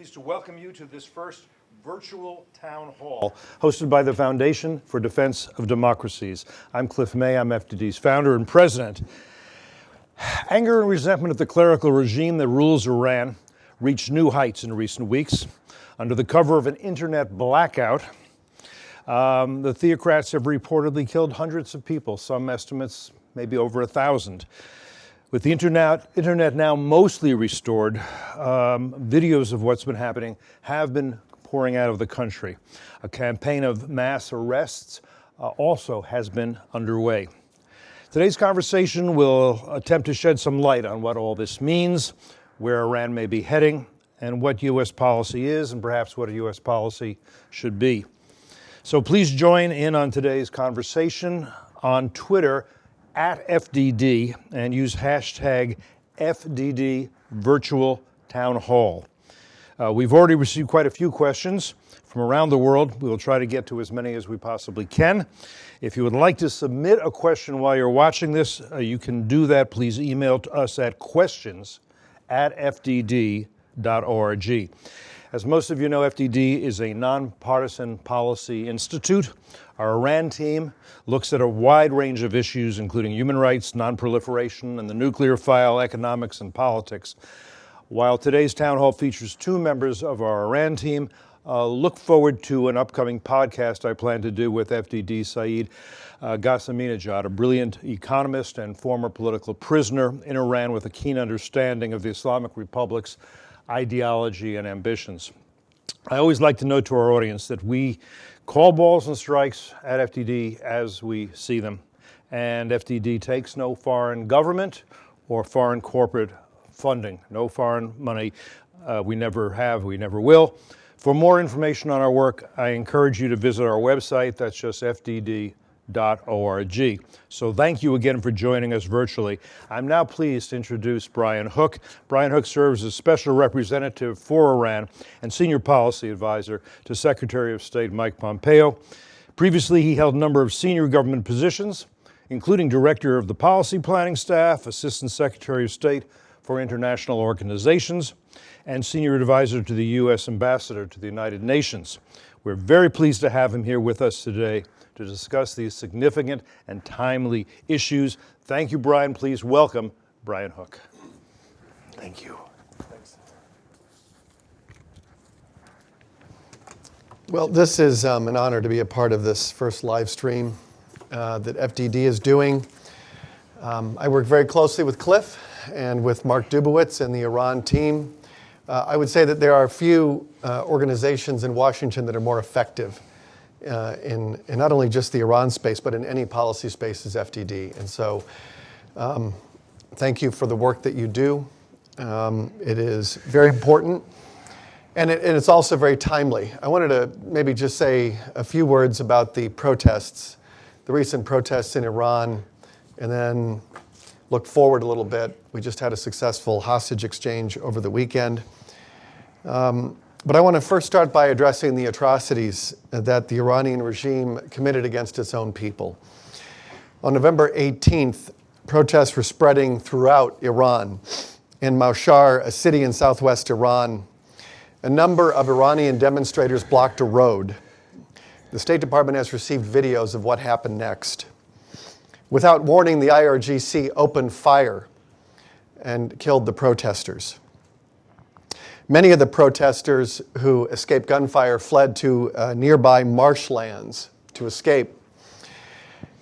pleased to welcome you to this first virtual town hall hosted by the Foundation for Defense of Democracies. I'm Cliff May, I'm FDD's founder and president. Anger and resentment at the clerical regime that rules Iran reached new heights in recent weeks. Under the cover of an internet blackout, the theocrats have reportedly killed hundreds of people, some estimates maybe over 1,000. With the internet now mostly restored, videos of what's been happening have been pouring out of the country. A campaign of mass arrests also has been underway. Today's conversation will attempt to shed some light on what all this means, where Iran may be heading, and what U.S. policy is, and perhaps what a U.S. policy should be. So please join in on today's conversation on Twitter at FDD and use hashtag FDD Virtual Town Hall. We've already received quite a few questions from around the world. We will try to get to as many as we possibly can. If you would like to submit a question while you're watching this, you can do that. Please email to us at questions@fdd.org. As most of you know, FDD is a nonpartisan policy institute. Our Iran team looks at a wide range of issues, including human rights, nonproliferation, and the nuclear file, economics, and politics. While today's town hall features two members of our Iran team, look forward to an upcoming podcast I plan to do with FDD Saeed Ghassaminejad, a brilliant economist and former political prisoner in Iran with a keen understanding of the Islamic Republic's ideology and ambitions. I always like to note to our audience that we call balls and strikes at FDD as we see them, and FDD takes no foreign government or foreign corporate funding, no foreign money. We never have, we never will. For more information on our work, I encourage you to visit our website. That's just fdd.org. So thank you again for joining us virtually. I'm now pleased to introduce Brian Hook. Brian Hook serves as Special Representative for Iran and Senior Policy Advisor to Secretary of State Mike Pompeo. Previously, he held a number of senior government positions, including Director of the Policy Planning Staff, Assistant Secretary of State for International Organizations, and Senior Advisor to the U.S. Ambassador to the United Nations. We're very pleased to have him here with us today to discuss these significant and timely issues. Thank you, Brian. Please welcome Brian Hook. Thank you. Thanks. Well, this is an honor to be a part of this first live stream that FDD is doing. I work very closely with Cliff and with Mark Dubowitz and the Iran team. I would say that there are a few organizations in Washington that are more effective in not only just the Iran space, but in any policy space as FDD. And so thank you for the work that you do. It is very important, and it's also very timely. I wanted to maybe just say a few words about the protests, the recent protests in Iran, and then look forward a little bit. We just had a successful hostage exchange over the weekend. But I want to first start by addressing the atrocities that the Iranian regime committed against its own people. On November 18th, protests were spreading throughout Iran. In Maushar, a city in southwest Iran, a number of Iranian demonstrators blocked a road. The State Department has received videos of what happened next. Without warning, the IRGC opened fire and killed the protesters. Many of the protesters who escaped gunfire fled to nearby marshlands to escape.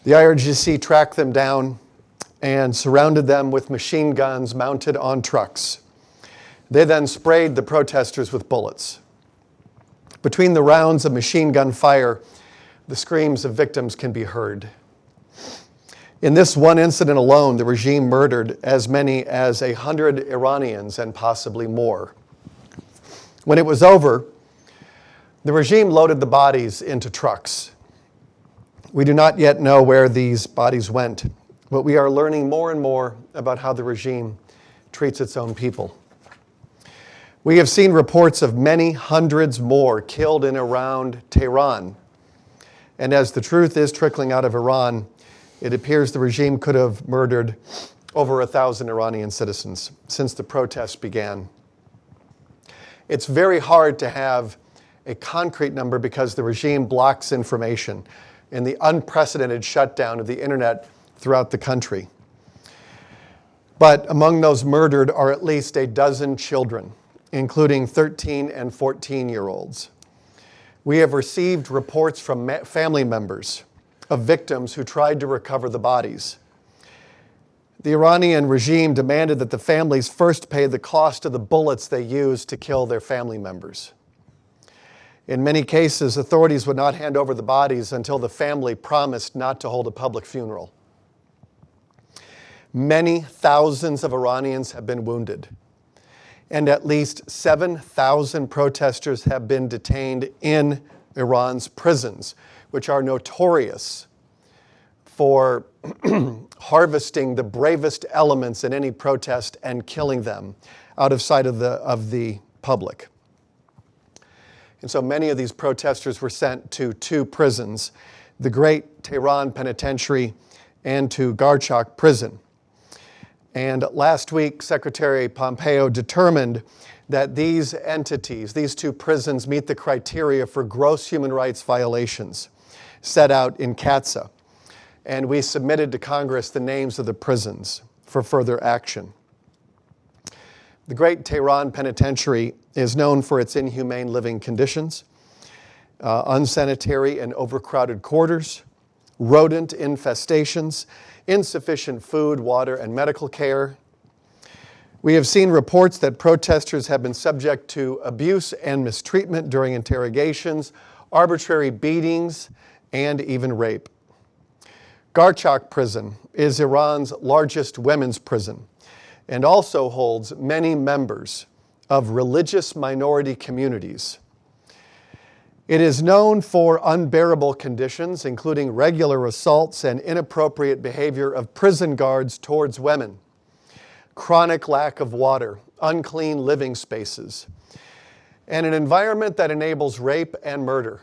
The IRGC tracked them down and surrounded them with machine guns mounted on trucks. They then sprayed the protesters with bullets. Between the rounds of machine gun fire, the screams of victims can be heard. In this one incident alone, the regime murdered as many as 100 Iranians and possibly more. When it was over, the regime loaded the bodies into trucks. We do not yet know where these bodies went, but we are learning more and more about how the regime treats its own people. We have seen reports of many hundreds more killed in around Tehran. And as the truth is trickling out of Iran, it appears the regime could have murdered over 1,000 Iranian citizens since the protests began. It's very hard to have a concrete number because the regime blocks information in the unprecedented shutdown of the internet throughout the country. But among those murdered are at least a dozen children, including 13 and 14-year-olds. We have received reports from family members of victims who tried to recover the bodies. The Iranian regime demanded that the families first pay the cost of the bullets they used to kill their family members. In many cases, authorities would not hand over the bodies until the family promised not to hold a public funeral. Many thousands of Iranians have been wounded, and at least 7,000 protesters have been detained in Iran's prisons, which are notorious for harvesting the bravest elements in any protest and killing them out of sight of the public. And so many of these protesters were sent to two prisons, the great Tehran Penitentiary and to Garchok Prison. And last week, Secretary Pompeo determined that these entities, these two prisons, meet the criteria for gross human rights violations set out in CATSA. And we submitted to Congress the names of the prisons for further action. The great Tehran Penitentiary is known for its inhumane living conditions, unsanitary and overcrowded quarters, rodent infestations, insufficient food, water, and medical care. We have seen reports that protesters have been subject to abuse and mistreatment during interrogations, arbitrary beatings, and even rape. Garchok Prison is Iran's largest women's prison and also holds many members of religious minority communities. It is known for unbearable conditions, including regular assaults and inappropriate behavior of prison guards towards women, chronic lack of water, unclean living spaces, and an environment that enables rape and murder.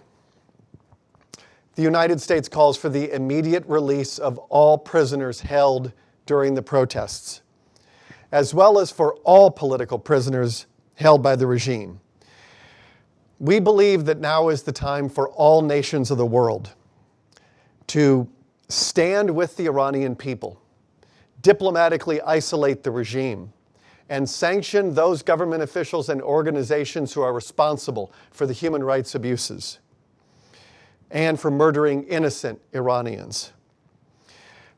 The United States calls for the immediate release of all prisoners held during the protests, as well as for all political prisoners held by the regime. We believe that now is the time for all nations of the world to stand with the Iranian people, diplomatically isolate the regime, and sanction those government officials and organizations who are responsible for the human rights abuses and for murdering innocent Iranians.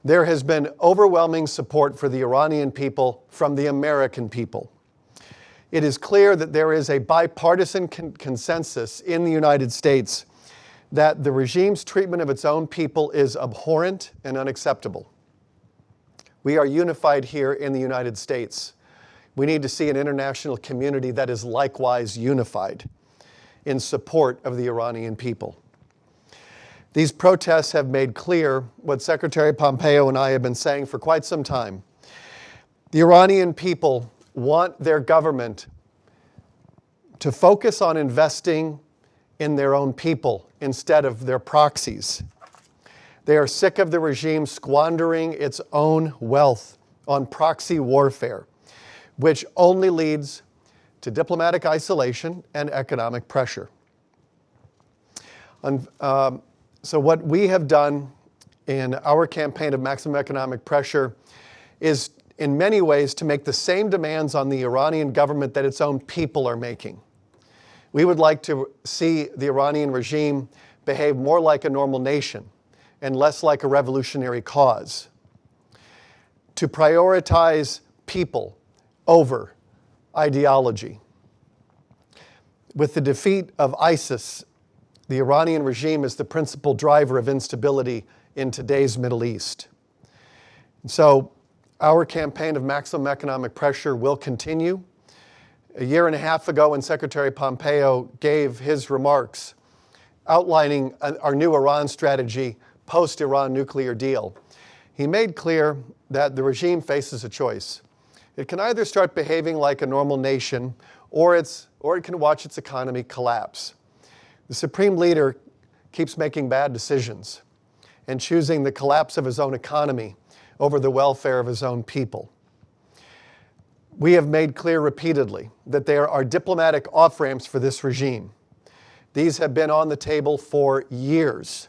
There has been overwhelming support for the Iranian people from the American people. It is clear that there is a bipartisan consensus in the United States that the regime's treatment of its own people is abhorrent and unacceptable. We are unified here in the United States. We need to see an international community that is likewise unified in support of the Iranian people. These protests have made clear what Secretary Pompeo and I have been saying for quite some time. The Iranian people want their government to focus on investing in their own people instead of their proxies. They are sick of the regime squandering its own wealth on proxy warfare, which only leads to diplomatic isolation and economic pressure. So what we have done in our campaign of maximum economic pressure is in many ways to make the same demands on the Iranian government that its own people are making. We would like to see the Iranian regime behave more like a normal nation and less like a revolutionary cause, to prioritize people over ideology. With the defeat of ISIS, the Iranian regime is the principal driver of instability in today's Middle East. So our campaign of maximum economic pressure will continue. A year and a half ago, when Secretary Pompeo gave his remarks outlining our new Iran strategy post-Iran nuclear deal, he made clear that the regime faces a choice. It can either start behaving like a normal nation, or it can watch its economy collapse. The supreme leader keeps making bad decisions and choosing the collapse of his own economy over the welfare of his own people. We have made clear repeatedly that there are diplomatic off-ramps for this regime. These have been on the table for years.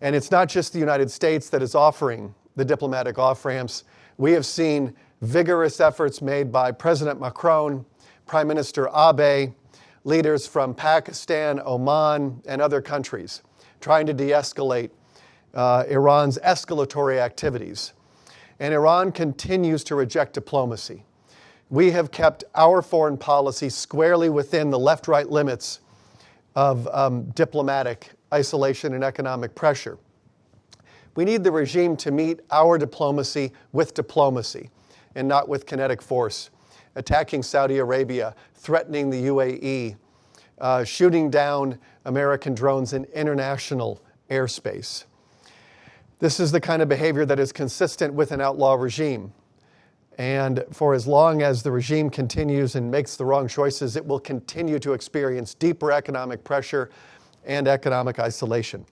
And it's not just the United States that is offering the diplomatic off-ramps. We have seen vigorous efforts made by President Macron, Prime Minister Abe, leaders from Pakistan, Oman, and other countries trying to de-escalate Iran's escalatory activities. And Iran continues to reject diplomacy. We have kept our foreign policy squarely within the left-right limits of diplomatic isolation and economic pressure. We need the regime to meet our diplomacy with diplomacy and not with kinetic force, attacking Saudi Arabia, threatening the UAE, shooting down American drones in international airspace. This is the kind of behavior that is consistent with an outlaw regime. And for as long as the regime continues and makes the wrong choices, it will continue to experience deeper economic pressure and economic isolation.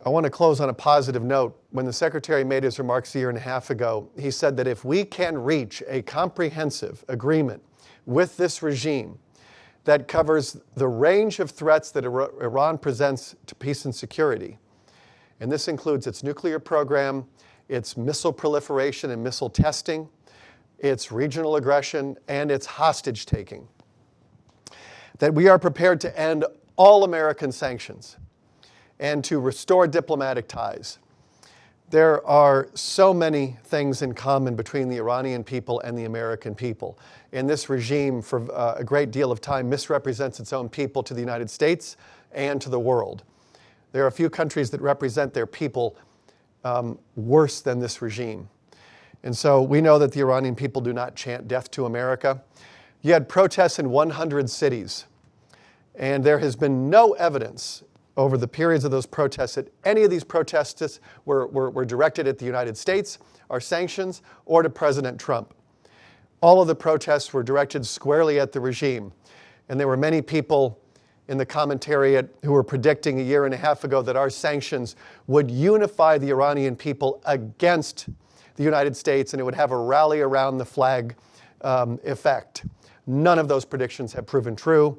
I want to close on a positive note. When the Secretary made his remarks a year and a half ago, he said that if we can reach a comprehensive agreement with this regime that covers the range of threats that Iran presents to peace and security, and this includes its nuclear program, its missile proliferation and missile testing, its regional aggression, and its hostage-taking, that we are prepared to end all American sanctions and to restore diplomatic ties. There are so many things in common between the Iranian people and the American people. And this regime, for a great deal of time, misrepresents its own people to the United States and to the world. There are a few countries that represent their people worse than this regime. And so we know that the Iranian people do not chant death to America. You had protests in 100 cities, and there has been no evidence over the periods of those protests that any of these protests were directed at the United States, our sanctions, or to President Trump. All of the protests were directed squarely at the regime. And there were many people in the commentariat who were predicting a year and a half ago that our sanctions would unify the Iranian people against the United States and it would have a rally around the flag effect. None of those predictions have proven true.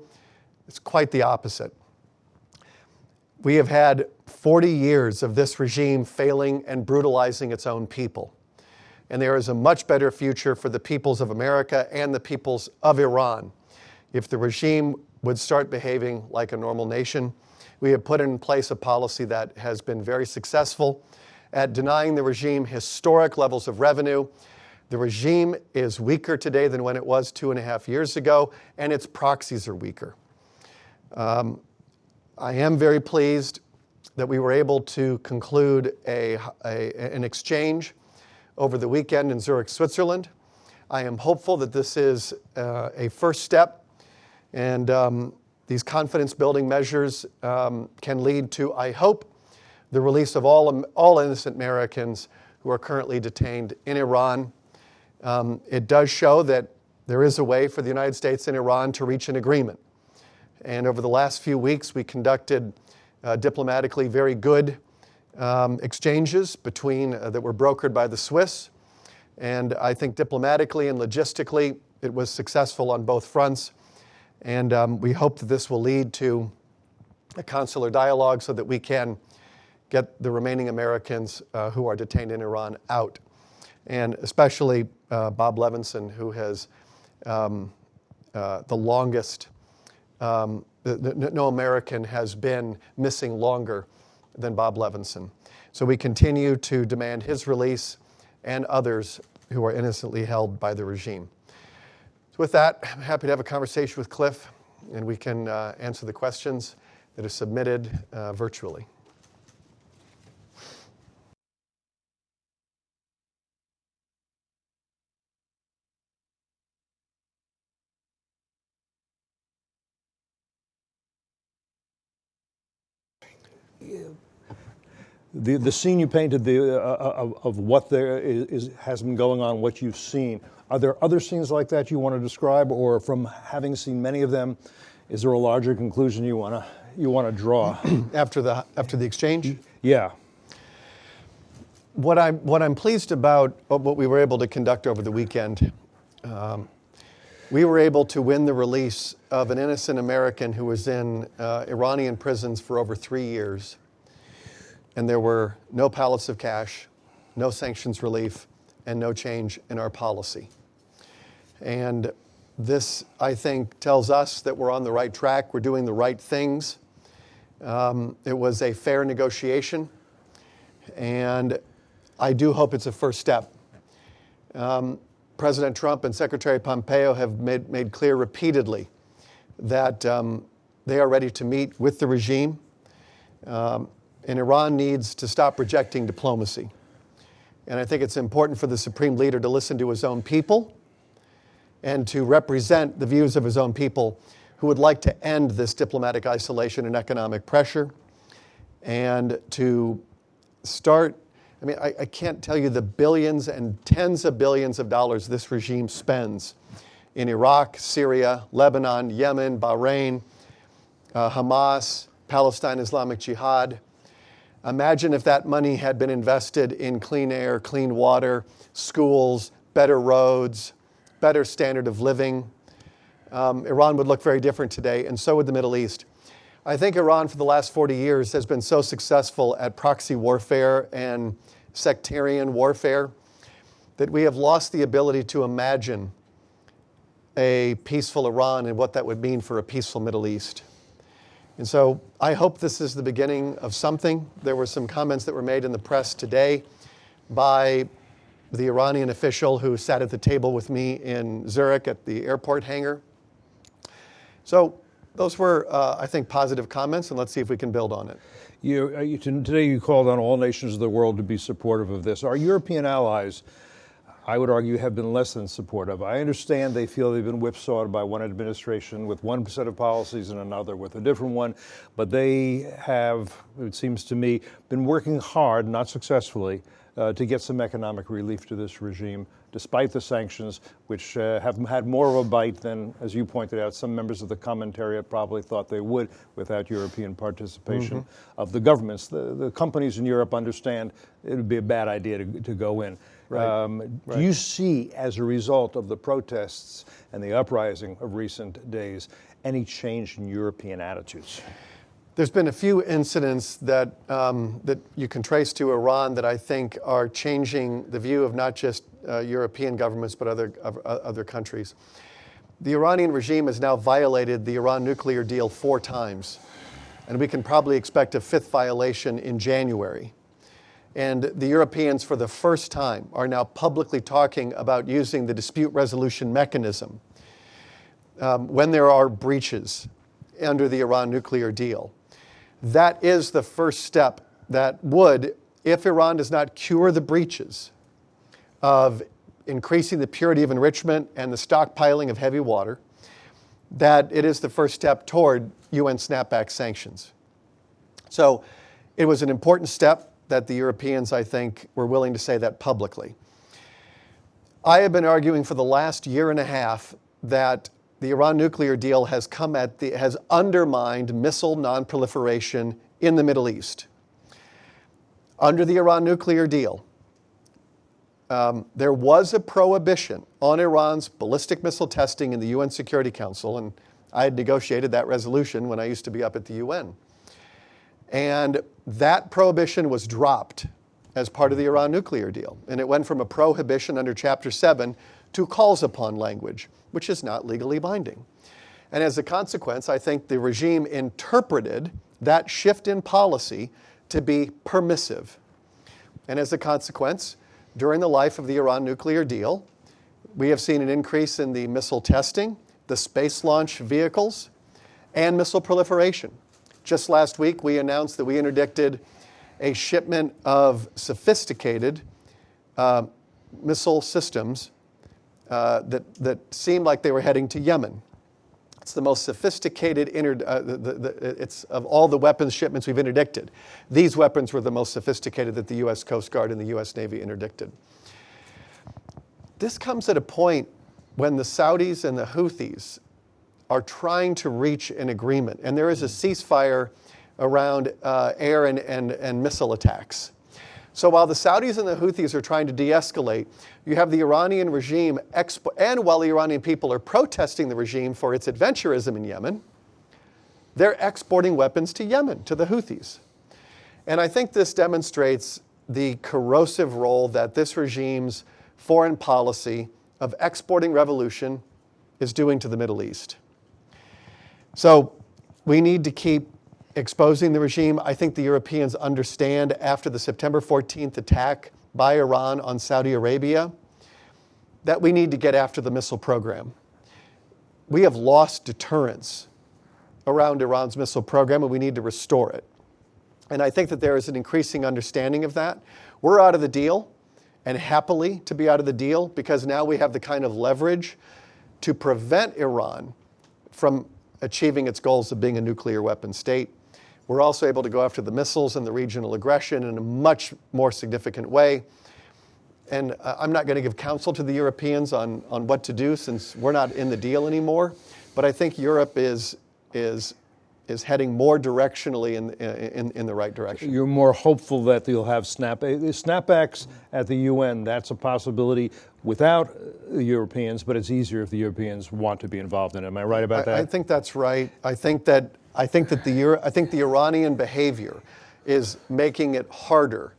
It's quite the opposite. We have had 40 years of this regime failing and brutalizing its own people. And there is a much better future for the peoples of America and the peoples of Iran if the regime would start behaving like a normal nation. We have put in place a policy that has been very successful at denying the regime historic levels of revenue. The regime is weaker today than when it was 2.5 years ago, and its proxies are weaker. I am very pleased that we were able to conclude an exchange over the weekend in Zurich, Switzerland. I am hopeful that this is a first step, and these confidence-building measures can lead to, I hope, the release of all innocent Americans who are currently detained in Iran. It does show that there is a way for the United States and Iran to reach an agreement. And over the last few weeks, we conducted diplomatically very good exchanges that were brokered by the Swiss. And I think diplomatically and logistically, it was successful on both fronts. And we hope that this will lead to a consular dialogue so that we can get the remaining Americans who are detained in Iran out. And especially Bob Levinson, who has the longest, no American has been missing longer than Bob Levinson. So we continue to demand his release and others who are innocently held by the regime. So with that, I'm happy to have a conversation with Cliff, and we can answer the questions that are submitted virtually. The scene you painted of what there has been going on, what you've seen, are there other scenes like that you want to describe, or from having seen many of them, is there a larger conclusion you want to draw after the exchange? Yeah. What I'm pleased about what we were able to conduct over the weekend We were able to win the release of an innocent American who was in Iranian prisons for over 3 years. And there were no pallets of cash, no sanctions relief, and no change in our policy. And this, I think, tells us that we're on the right track. We're doing the right things. It was a fair negotiation, and I do hope it's a first step. President Trump and Secretary Pompeo have made clear repeatedly that they are ready to meet with the regime. And Iran needs to stop rejecting diplomacy. And I think it's important for the supreme leader to listen to his own people and to represent the views of his own people who would like to end this diplomatic isolation and economic pressure, and to start, I mean, I can't tell you the billions and tens of billions of dollars this regime spends in Iraq, Syria, Lebanon, Yemen, Bahrain, Hamas, Palestine Islamic Jihad. Imagine if that money had been invested in clean air, clean water, schools, better roads, better standard of living. Iran would look very different today, and so would the Middle East. I think Iran for the last 40 years has been so successful at proxy warfare and sectarian warfare that we have lost the ability to imagine a peaceful Iran and what that would mean for a peaceful Middle East. And so I hope this is the beginning of something. There were some comments that were made in the press today by the Iranian official who sat at the table with me in Zurich at the airport hangar. So those were, I think, positive comments, and let's see if we can build on it. Today you called on all nations of the world to be supportive of this. Our European allies, I would argue, have been less than supportive. I understand they feel they've been whipsawed by one administration with one set of policies and another with a different one, but they have, it seems to me, been working hard, not successfully, to get some economic relief to this regime, despite the sanctions, which have had more of a bite than, as you pointed out, some members of the commentariat probably thought they would without European participation of the governments. The companies in Europe understand it would be a bad idea to go in. Right. Do you see, as a result of the protests and the uprising of recent days, any change in European attitudes? There's been a few incidents that you can trace to Iran that I think are changing the view of not just European governments but other countries. The Iranian regime has now violated the Iran nuclear deal 4 times, and we can probably expect a 5th violation in January. And the Europeans, for the first time, are now publicly talking about using the dispute resolution mechanism when there are breaches under the Iran nuclear deal. That is the first step that would, if Iran does not cure the breaches of increasing the purity of enrichment and the stockpiling of heavy water, that it is the first step toward UN snapback sanctions. So it was an important step that the Europeans, I think, were willing to say that publicly. I have been arguing for the last year and a half that the Iran nuclear deal has undermined missile non-proliferation in the Middle East. Under the Iran nuclear deal, there was a prohibition on Iran's ballistic missile testing in the UN Security Council, and I had negotiated that resolution when I used to be up at the UN. And that prohibition was dropped as part of the Iran nuclear deal. And it went from a prohibition under Chapter 7 to calls upon language, which is not legally binding. And as a consequence, I think the regime interpreted that shift in policy to be permissive. And as a consequence, during the life of the Iran nuclear deal, we have seen an increase in the missile testing, the space launch vehicles, and missile proliferation. Just last week, we announced that we interdicted a shipment of sophisticated missile systems that seemed like they were heading to Yemen. It's the most sophisticated, it's of all the weapons shipments we've interdicted. These weapons were the most sophisticated that the U.S. Coast Guard and the U.S. Navy interdicted. This comes at a point when the Saudis and the Houthis are trying to reach an agreement, and there is a ceasefire around air and missile attacks. So while the Saudis and the Houthis are trying to de-escalate, you have the Iranian regime, and while the Iranian people are protesting the regime for its adventurism in Yemen, they're exporting weapons to Yemen, to the Houthis. And I think this demonstrates the corrosive role that this regime's foreign policy of exporting revolution is doing to the Middle East. So we need to keep exposing the regime. I think the Europeans understand after the September 14th attack by Iran on Saudi Arabia that we need to get after the missile program. We have lost deterrence around Iran's missile program, and we need to restore it. And I think that there is an increasing understanding of that. We're out of the deal, and happily to be out of the deal, because now we have the kind of leverage to prevent Iran from achieving its goals of being a nuclear weapon state. We're also able to go after the missiles and the regional aggression in a much more significant way. And I'm not going to give counsel to the Europeans on what to do, since we're not in the deal anymore. But I think Europe is heading more directionally in the right direction. You're more hopeful that they'll have snapbacks at the UN. That's a possibility without the Europeans, but it's easier if the Europeans want to be involved in it. Am I right about that? I think that's right. I think the Iranian behavior is making it harder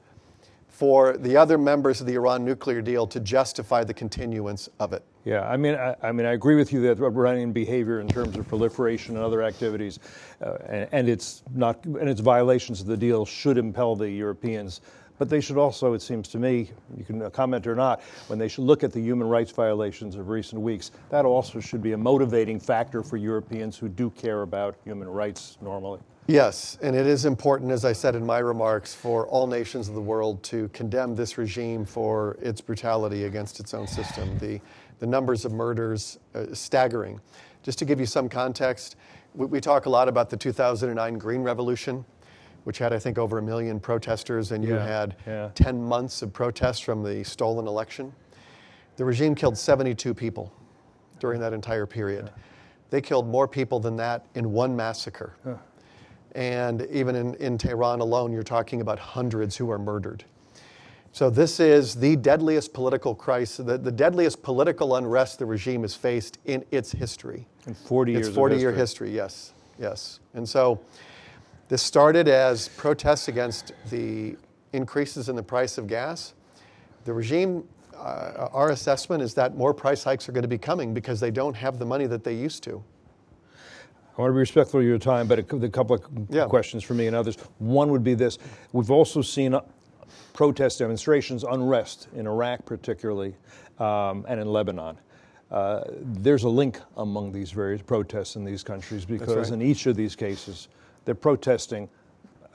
for the other members of the Iran nuclear deal to justify the continuance of it. Yeah, I mean, I agree with you that Iranian behavior in terms of proliferation and other activities, and its violations of the deal should impel the Europeans. But they should also, it seems to me, you can comment or not, when they should look at the human rights violations of recent weeks, that also should be a motivating factor for Europeans who do care about human rights normally. Yes, and it is important, as I said in my remarks, for all nations of the world to condemn this regime for its brutality against its own system. The numbers of murders staggering. Just to give you some context, we talk a lot about the 2009 Green Revolution, which had, I think, over 1 million protesters, and you had 10 months of protests from the stolen election. The regime killed 72 people during that entire period. They killed more people than that in one massacre. And even in Tehran alone, you're talking about hundreds who are murdered. So this is the deadliest political crisis, the deadliest political unrest the regime has faced in its history. In 40 years. It's 40-year history, yes, yes. And so this started as protests against the increases in the price of gas. The regime, our assessment is that more price hikes are going to be coming because they don't have the money that they used to. I want to be respectful of your time, but a couple of questions for me and others. One would be this. We've also seen protest demonstrations, unrest in Iraq particularly, and in Lebanon. There's a link among these various protests in these countries because in each of these cases, they're protesting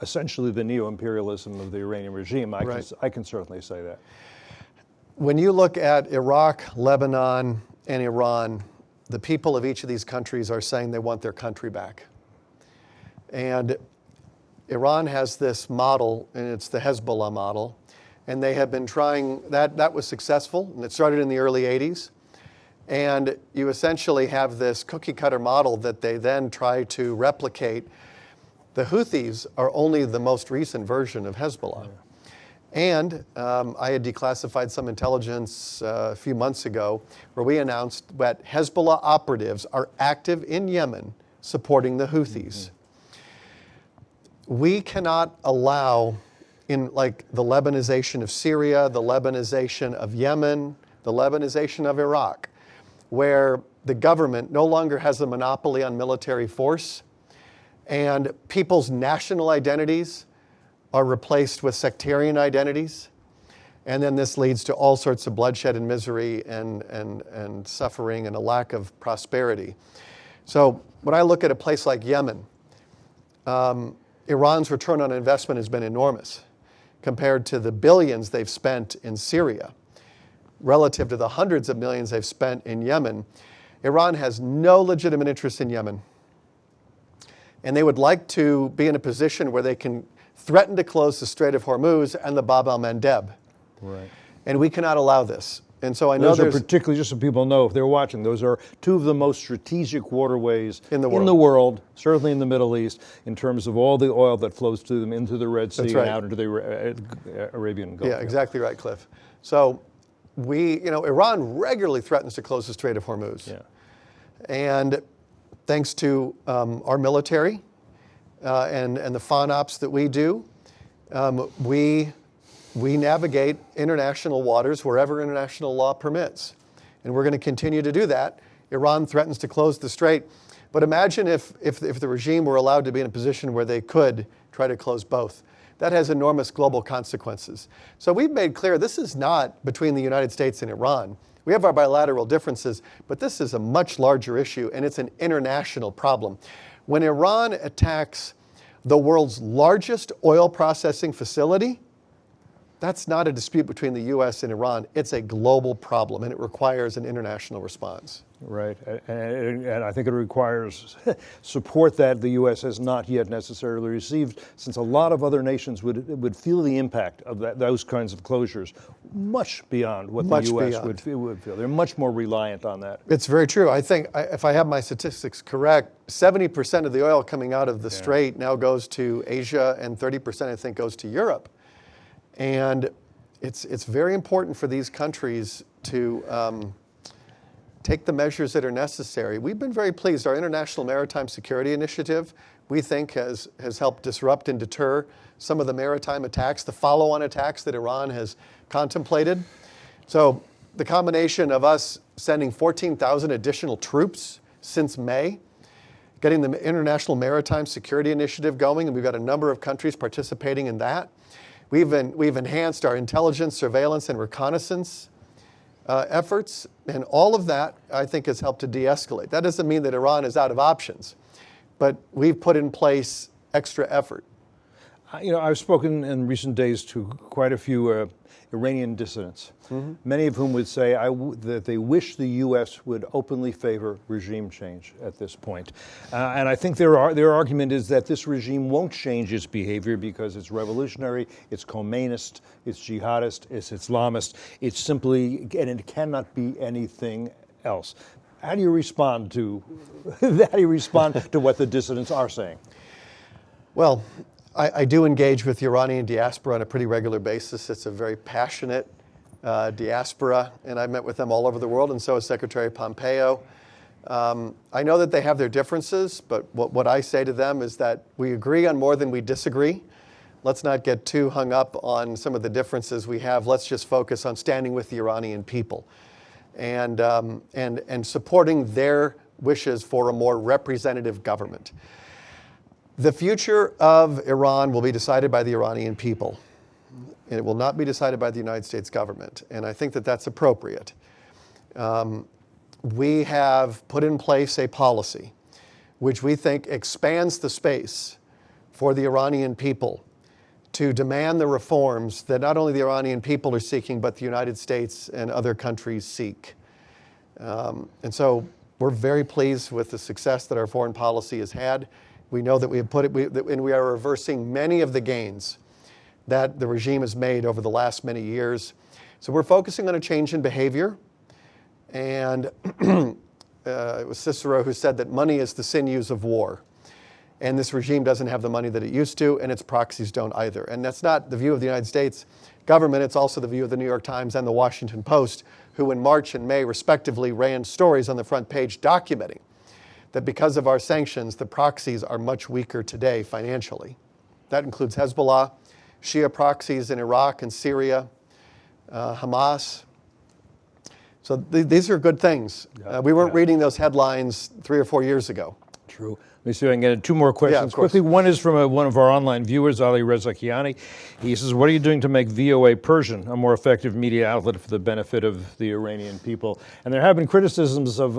essentially the neo-imperialism of the Iranian regime. I can certainly say that. When you look at Iraq, Lebanon, and Iran, the people of each of these countries are saying they want their country back. And Iran has this model, and it's the Hezbollah model, and they have been trying, that was successful, and it started in the early 80s. And you essentially have this cookie cutter model that they then try to replicate. The Houthis are only the most recent version of Hezbollah. And I had declassified some intelligence a few months ago where we announced that Hezbollah operatives are active in Yemen supporting the Houthis. We cannot allow, in like the Lebanization of Syria, the Lebanization of Yemen, the Lebanization of Iraq, where the government no longer has a monopoly on military force and people's national identities are replaced with sectarian identities. And then this leads to all sorts of bloodshed and misery and suffering and a lack of prosperity. So when I look at a place like Yemen, Iran's return on investment has been enormous compared to the billions they've spent in Syria. Relative to the hundreds of millions they've spent in Yemen, Iran has no legitimate interest in Yemen. And they would like to be in a position where they can threaten to close the Strait of Hormuz and the Bab el-Mandeb. Right. And we cannot allow this. And so I know those are particularly, just so people know, if they're watching, those are two of the most strategic waterways in the world, certainly in the Middle East, in terms of all the oil that flows through them into the Red Sea and out into the Arabian Gulf. Yeah, exactly right, Cliff. So Iran regularly threatens to close the Strait of Hormuz. Yeah. And thanks to our military and the FONOPs that we do, we navigate international waters wherever international law permits. And we're going to continue to do that. Iran threatens to close the strait. But imagine if the regime were allowed to be in a position where they could try to close both. That has enormous global consequences. So we've made clear this is not between the United States and Iran. We have our bilateral differences, but this is a much larger issue, and it's an international problem. When Iran attacks the world's largest oil processing facility, that's not a dispute between the U.S. and Iran. It's a global problem, and it requires an international response. Right, and I think it requires support that the U.S. has not yet necessarily received, since a lot of other nations would feel the impact of those kinds of closures much beyond what the U.S. would feel. They're much more reliant on that. It's very true. I think, if I have my statistics correct, 70% of the oil coming out of the Strait now goes to Asia, and 30% I think goes to Europe. And it's very important for these countries to take the measures that are necessary. We've been very pleased. Our International Maritime Security Initiative, we think, has helped disrupt and deter some of the maritime attacks, the follow-on attacks that Iran has contemplated. So the combination of us sending 14,000 additional troops since May, getting the International Maritime Security Initiative going, and we've got a number of countries participating in that. We've enhanced our intelligence, surveillance, and reconnaissance efforts, and all of that, I think, has helped to de-escalate. That doesn't mean that Iran is out of options, but we've put in place extra effort. I've spoken in recent days to quite a few Iranian dissidents, many of whom would say that they wish the U.S. would openly favor regime change at this point. And I think their argument is that this regime won't change its behavior because it's revolutionary, it's Khomeinist, it's jihadist, it's Islamist. It's simply, and it cannot be anything else. How do you respond to what the dissidents are saying? Well, I do engage with the Iranian diaspora on a pretty regular basis. It's a very passionate diaspora, and I've met with them all over the world, and so has Secretary Pompeo. I know that they have their differences, but what I say to them is that we agree on more than we disagree. Let's not get too hung up on some of the differences we have. Let's just focus on standing with the Iranian people and supporting their wishes for a more representative government. The future of Iran will be decided by the Iranian people, and it will not be decided by the United States government, and I think that that's appropriate. We have put in place a policy which we think expands the space for the Iranian people to demand the reforms that not only the Iranian people are seeking, but the United States and other countries seek. And so we're very pleased with the success that our foreign policy has had. We know that we are reversing many of the gains that the regime has made over the last many years. So we're focusing on a change in behavior. And it was Cicero who said that money is the sinews of war. And this regime doesn't have the money that it used to, and its proxies don't either. And that's not the view of the United States government. It's also the view of the New York Times and the Washington Post, who in March and May respectively ran stories on the front page documenting that because of our sanctions, the proxies are much weaker today financially. That includes Hezbollah, Shia proxies in Iraq and Syria, Hamas. So these are good things. We weren't reading those headlines 3 or 4 years ago. True. Let me see if I can get 2 more questions quickly. One is from one of our online viewers, Ali Rezakiani. He says, what are you doing to make VOA Persian a more effective media outlet for the benefit of the Iranian people? And there have been criticisms of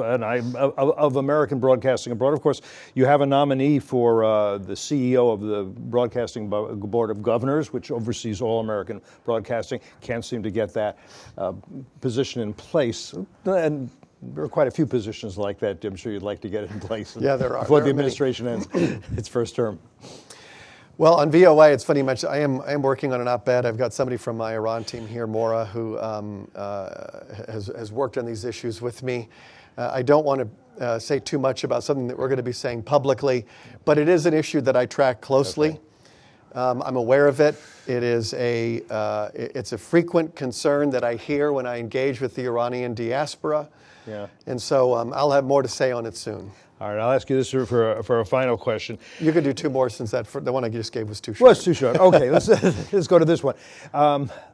American broadcasting abroad. Of course, you have a nominee for the CEO of the Broadcasting Board of Governors, which oversees all American broadcasting. Can't seem to get that position in place. And there are quite a few positions like that. I'm sure you'd like to get it in place there are. before the administration ends its first term. Well, on VOA, it's funny you mentioned, I am working on an op-ed. I've got somebody from my Iran team here, Maura, who has worked on these issues with me. I don't want to say too much about something that we're going to be saying publicly, but it is an issue that I track closely. Okay. I'm aware of it. It's a frequent concern that I hear when I engage with the Iranian diaspora. Yeah. And so I'll have more to say on it soon. All right, I'll ask you this for a final question. You could do two more since the one I just gave was too short. Well, it's too short. Okay, let's go to this one.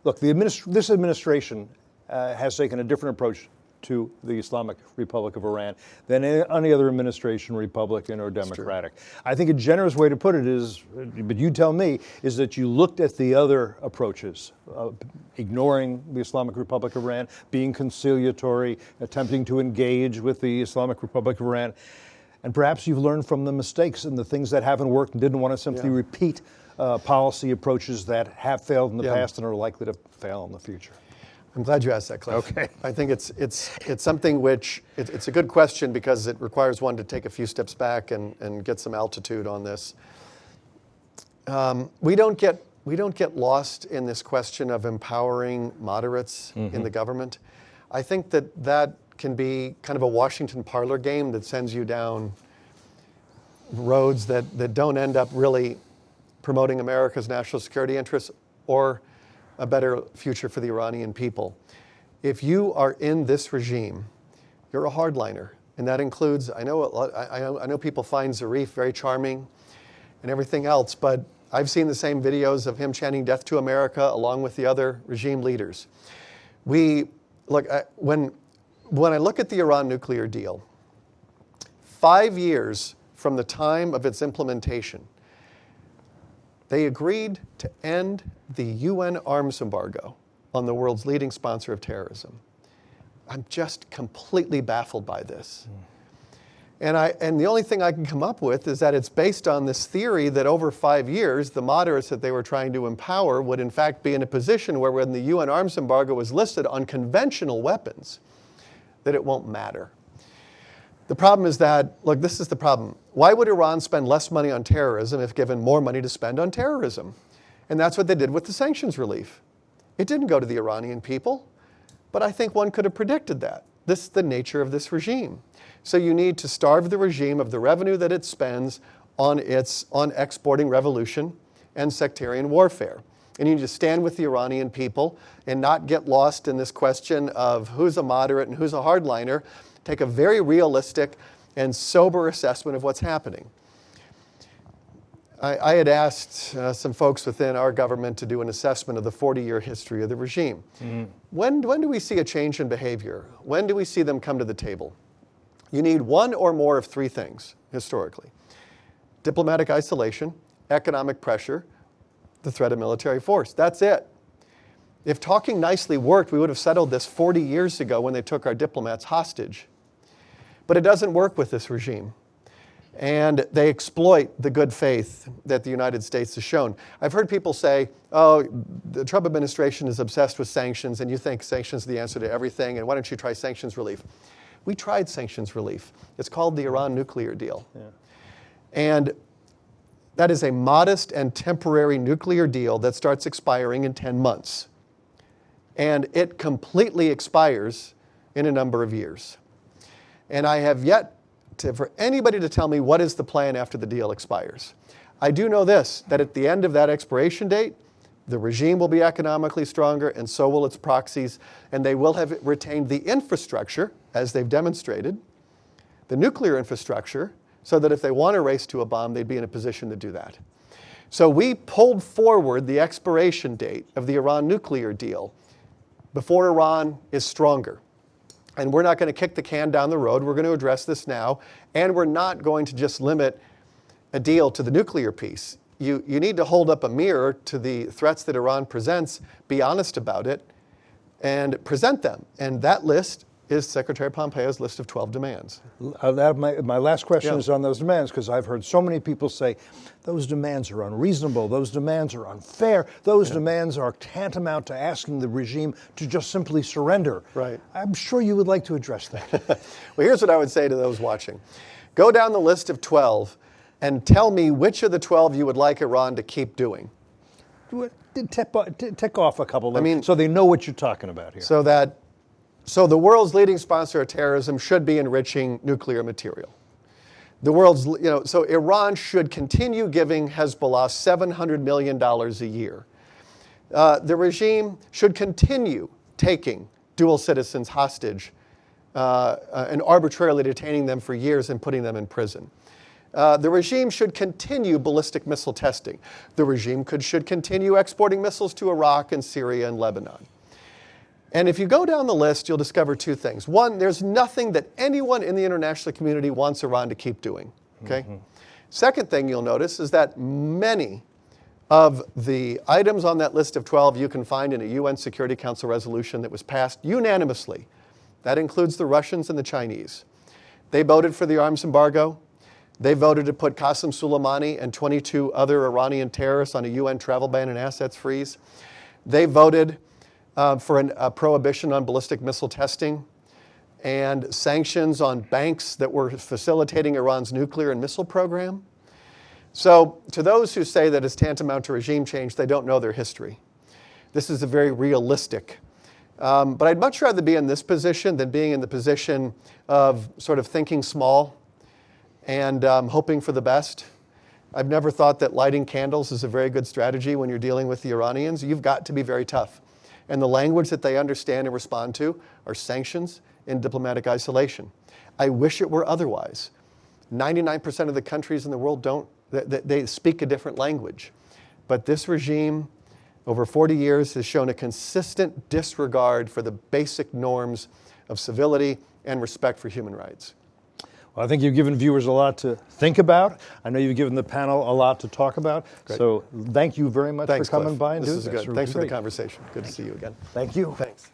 Look, this administration has taken a different approach to the Islamic Republic of Iran than any other administration, Republican or Democratic. I think a generous way to put it is, but you tell me, is that you looked at the other approaches, ignoring the Islamic Republic of Iran, being conciliatory, attempting to engage with the Islamic Republic of Iran, and perhaps you've learned from the mistakes and the things that haven't worked and didn't want to simply repeat policy approaches that have failed in the past and are likely to fail in the future. I'm glad you asked that, Cliff. Okay. I think it's something which, it's a good question because it requires one to take a few steps back and get some altitude on this. We don't get lost in this question of empowering moderates in the government. I think that can be kind of a Washington parlor game that sends you down roads that don't end up really promoting America's national security interests or a better future for the Iranian people. If you are in this regime, you're a hardliner, and that includes, I know people find Zarif very charming and everything else, but I've seen the same videos of him chanting death to America along with the other regime leaders. When I look at the Iran nuclear deal, 5 years from the time of its implementation, they agreed to end the UN arms embargo on the world's leading sponsor of terrorism. I'm just completely baffled by this. And the only thing I can come up with is that it's based on this theory that over 5 years, the moderates that they were trying to empower would in fact be in a position where when the UN arms embargo was listed on conventional weapons, that it won't matter. The problem is that, look, this is the problem. Why would Iran spend less money on terrorism if given more money to spend on terrorism? And that's what they did with the sanctions relief. It didn't go to the Iranian people, but I think one could have predicted that. This is the nature of this regime. So you need to starve the regime of the revenue that it spends on exporting revolution and sectarian warfare. And you need to stand with the Iranian people and not get lost in this question of who's a moderate and who's a hardliner. Take a very realistic and sober assessment of what's happening. I had asked some folks within our government to do an assessment of the 40-year history of the regime. When do we see a change in behavior? When do we see them come to the table? You need one or more of three things, historically. Diplomatic isolation, economic pressure, the threat of military force. That's it. If talking nicely worked, we would have settled this 40 years ago when they took our diplomats hostage. But it doesn't work with this regime. And they exploit the good faith that the United States has shown. I've heard people say, oh, the Trump administration is obsessed with sanctions and you think sanctions are the answer to everything and why don't you try sanctions relief? We tried sanctions relief. It's called the Iran nuclear deal. Yeah. And that is a modest and temporary nuclear deal that starts expiring in 10 months. And it completely expires in a number of years. And I have yet for anybody to tell me what is the plan after the deal expires. I do know this, that at the end of that expiration date, the regime will be economically stronger and so will its proxies, and they will have retained the infrastructure, as they've demonstrated, the nuclear infrastructure, so that if they want to race to a bomb, they'd be in a position to do that. So we pulled forward the expiration date of the Iran nuclear deal before Iran is stronger. And we're not going to kick the can down the road. We're going to address this now. And we're not going to just limit a deal to the nuclear piece. You need to hold up a mirror to the threats that Iran presents, be honest about it, and present them. And that list is Secretary Pompeo's list of 12 demands. My last question is on those demands, because I've heard so many people say, those demands are unreasonable, those demands are unfair, those demands are tantamount to asking the regime to just simply surrender. Right. I'm sure you would like to address that. Well, here's what I would say to those watching. Go down the list of 12 and tell me which of the 12 you would like Iran to keep doing. Tick off a couple of them, I mean, so they know what you're talking about here. So the world's leading sponsor of terrorism should be enriching nuclear material. So Iran should continue giving Hezbollah $700 million a year. The regime should continue taking dual citizens hostage and arbitrarily detaining them for years and putting them in prison. The regime should continue ballistic missile testing. The regime should continue exporting missiles to Iraq and Syria and Lebanon. And if you go down the list, you'll discover two things. One, there's nothing that anyone in the international community wants Iran to keep doing. Okay? Mm-hmm. Second thing you'll notice is that many of the items on that list of 12 you can find in a UN Security Council resolution that was passed unanimously. That includes the Russians and the Chinese. They voted for the arms embargo. They voted to put Qasem Soleimani and 22 other Iranian terrorists on a UN travel ban and assets freeze. They voted for a prohibition on ballistic missile testing and sanctions on banks that were facilitating Iran's nuclear and missile program. So to those who say that it's tantamount to regime change, they don't know their history. This is a very realistic. But I'd much rather be in this position than being in the position of sort of thinking small and hoping for the best. I've never thought that lighting candles is a very good strategy when you're dealing with the Iranians. You've got to be very tough. And the language that they understand and respond to are sanctions and diplomatic isolation. I wish it were otherwise. 99% of the countries in the world they speak a different language. But this regime, over 40 years, has shown a consistent disregard for the basic norms of civility and respect for human rights. Well, I think you've given viewers a lot to think about. I know you've given the panel a lot to talk about. Great. So thank you very much for coming by and doing this. This is good. Thanks for the conversation. Good to see you again. Thank you. Thanks.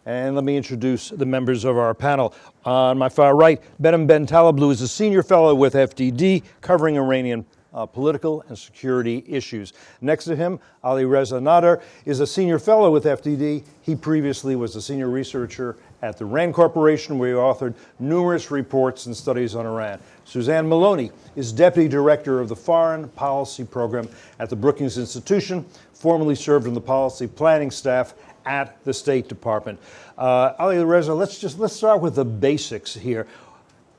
And let me introduce the members of our panel. On my far right, Behnam Ben Taleblu is a senior fellow with FDD, covering Iranian political and security issues. Next to him, Ali Reza Nader is a senior fellow with FDD. He previously was a senior researcher at the RAND Corporation, where he authored numerous reports and studies on Iran. Suzanne Maloney is deputy director of the Foreign Policy Program at the Brookings Institution, formerly served on the policy planning staff at the State Department. Ali Reza, let's start with the basics here.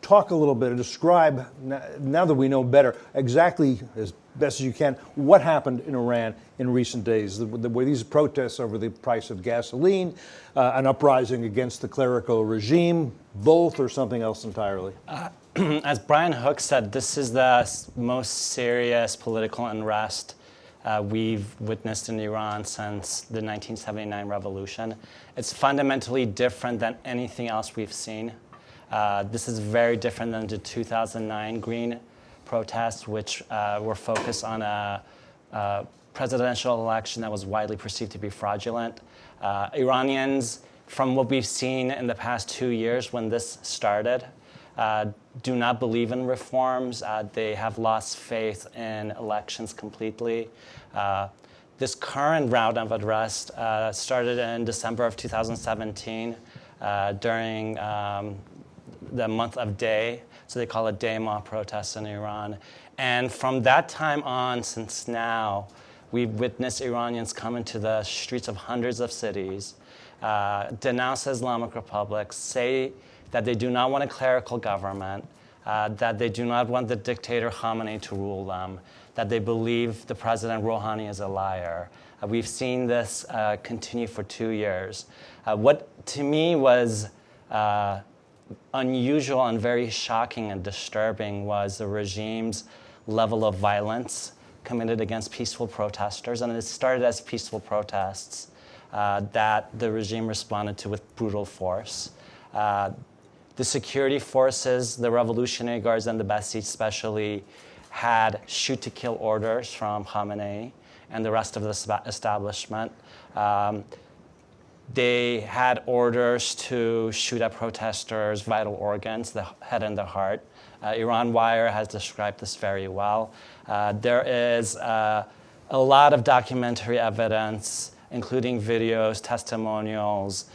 Talk a little bit and describe, now that we know better, exactly as best as you can, what happened in Iran in recent days. Were these protests over the price of gasoline, an uprising against the clerical regime, both, or something else entirely? As Brian Hook said, this is the most serious political unrest we've witnessed in Iran since the 1979 revolution. It's fundamentally different than anything else we've seen. This is very different than the 2009 Green protests, which were focused on a presidential election that was widely perceived to be fraudulent. Iranians, from what we've seen in the past 2 years when this started, do not believe in reforms. They have lost faith in elections completely. This current round of unrest started in December of 2017 during the month of Day, so they call it Day-Ma protests in Iran. And from that time on, since now, we've witnessed Iranians come into the streets of hundreds of cities, denounce the Islamic Republic, say that they do not want a clerical government, that they do not want the dictator Khamenei to rule them, that they believe the president Rouhani is a liar. We've seen this continue for 2 years. What to me was unusual and very shocking and disturbing was the regime's level of violence committed against peaceful protesters. And it started as peaceful protests. that the regime responded to with brutal force. The security forces, the Revolutionary Guards and the Basij especially, had shoot-to-kill orders from Khamenei and the rest of the establishment. They had orders to shoot at protesters' vital organs, the head and the heart. Iran Wire has described this very well. There is a lot of documentary evidence, including videos, testimonials,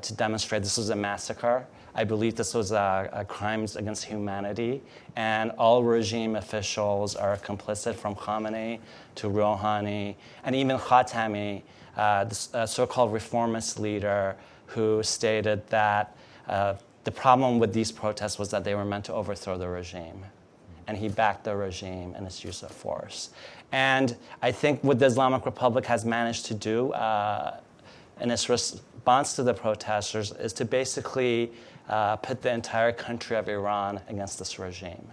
to demonstrate this was a massacre. I believe this was a crimes against humanity, and all regime officials are complicit, from Khamenei to Rouhani, and even Khatami, the so-called reformist leader, who stated that the problem with these protests was that they were meant to overthrow the regime. And he backed the regime in its use of force. And I think what the Islamic Republic has managed to do in its response to the protesters is to basically put the entire country of Iran against this regime.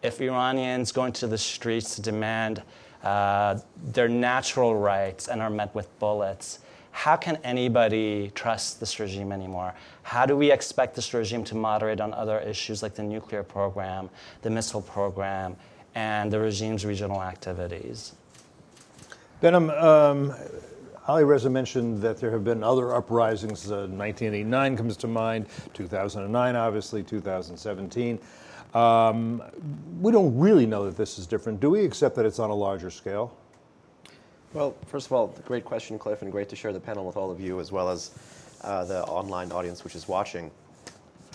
If Iranians go into the streets to demand their natural rights and are met with bullets, how can anybody trust this regime anymore? How do we expect this regime to moderate on other issues like the nuclear program, the missile program, and the regime's regional activities? Behnam, Ali Reza mentioned that there have been other uprisings. 1989 comes to mind, 2009, obviously, 2017. We don't really know that this is different. Do we, except that it's on a larger scale? Well, first of all, great question, Cliff, and great to share the panel with all of you, as well as the online audience which is watching.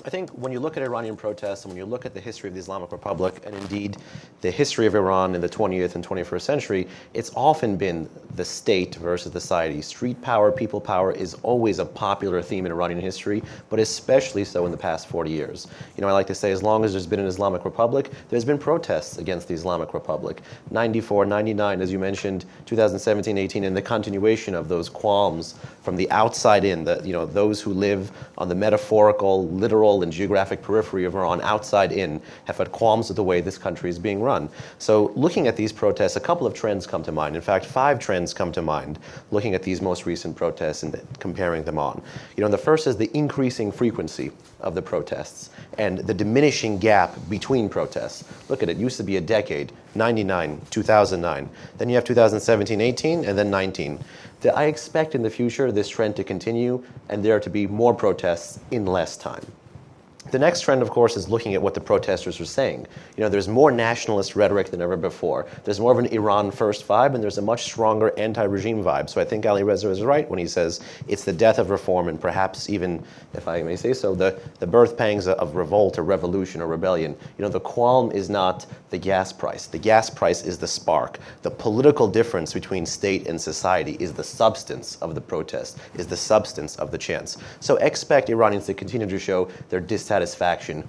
I think when you look at Iranian protests and when you look at the history of the Islamic Republic, and indeed the history of Iran in the 20th and 21st century, it's often been the state versus the society. Street power, people power is always a popular theme in Iranian history, but especially so in the past 40 years. You know, I like to say, as long as there's been an Islamic Republic, there's been protests against the Islamic Republic. 94, 99, as you mentioned, 2017, 18, and the continuation of those qualms from the outside in, those who live on the metaphorical, literal, and geographic periphery of Iran, outside in, have had qualms with the way this country is being run. So looking at these protests, a couple of trends come to mind. In fact, 5 trends come to mind looking at these most recent protests and comparing them on. The first is the increasing frequency of the protests and the diminishing gap between protests. Look at it, used to be a decade, 99, 2009. Then you have 2017, 18, and then 19. I expect in the future this trend to continue and there to be more protests in less time. The next trend, of course, is looking at what the protesters are saying. There's more nationalist rhetoric than ever before. There's more of an Iran first vibe, and there's a much stronger anti-regime vibe. So I think Ali Reza is right when he says it's the death of reform and perhaps even, if I may say so, the birth pangs of revolt or revolution or rebellion. The qualm is not the gas price. The gas price is the spark. The political difference between state and society is the substance of the protest, is the substance of the chants. So expect Iranians to continue to show their dissatisfaction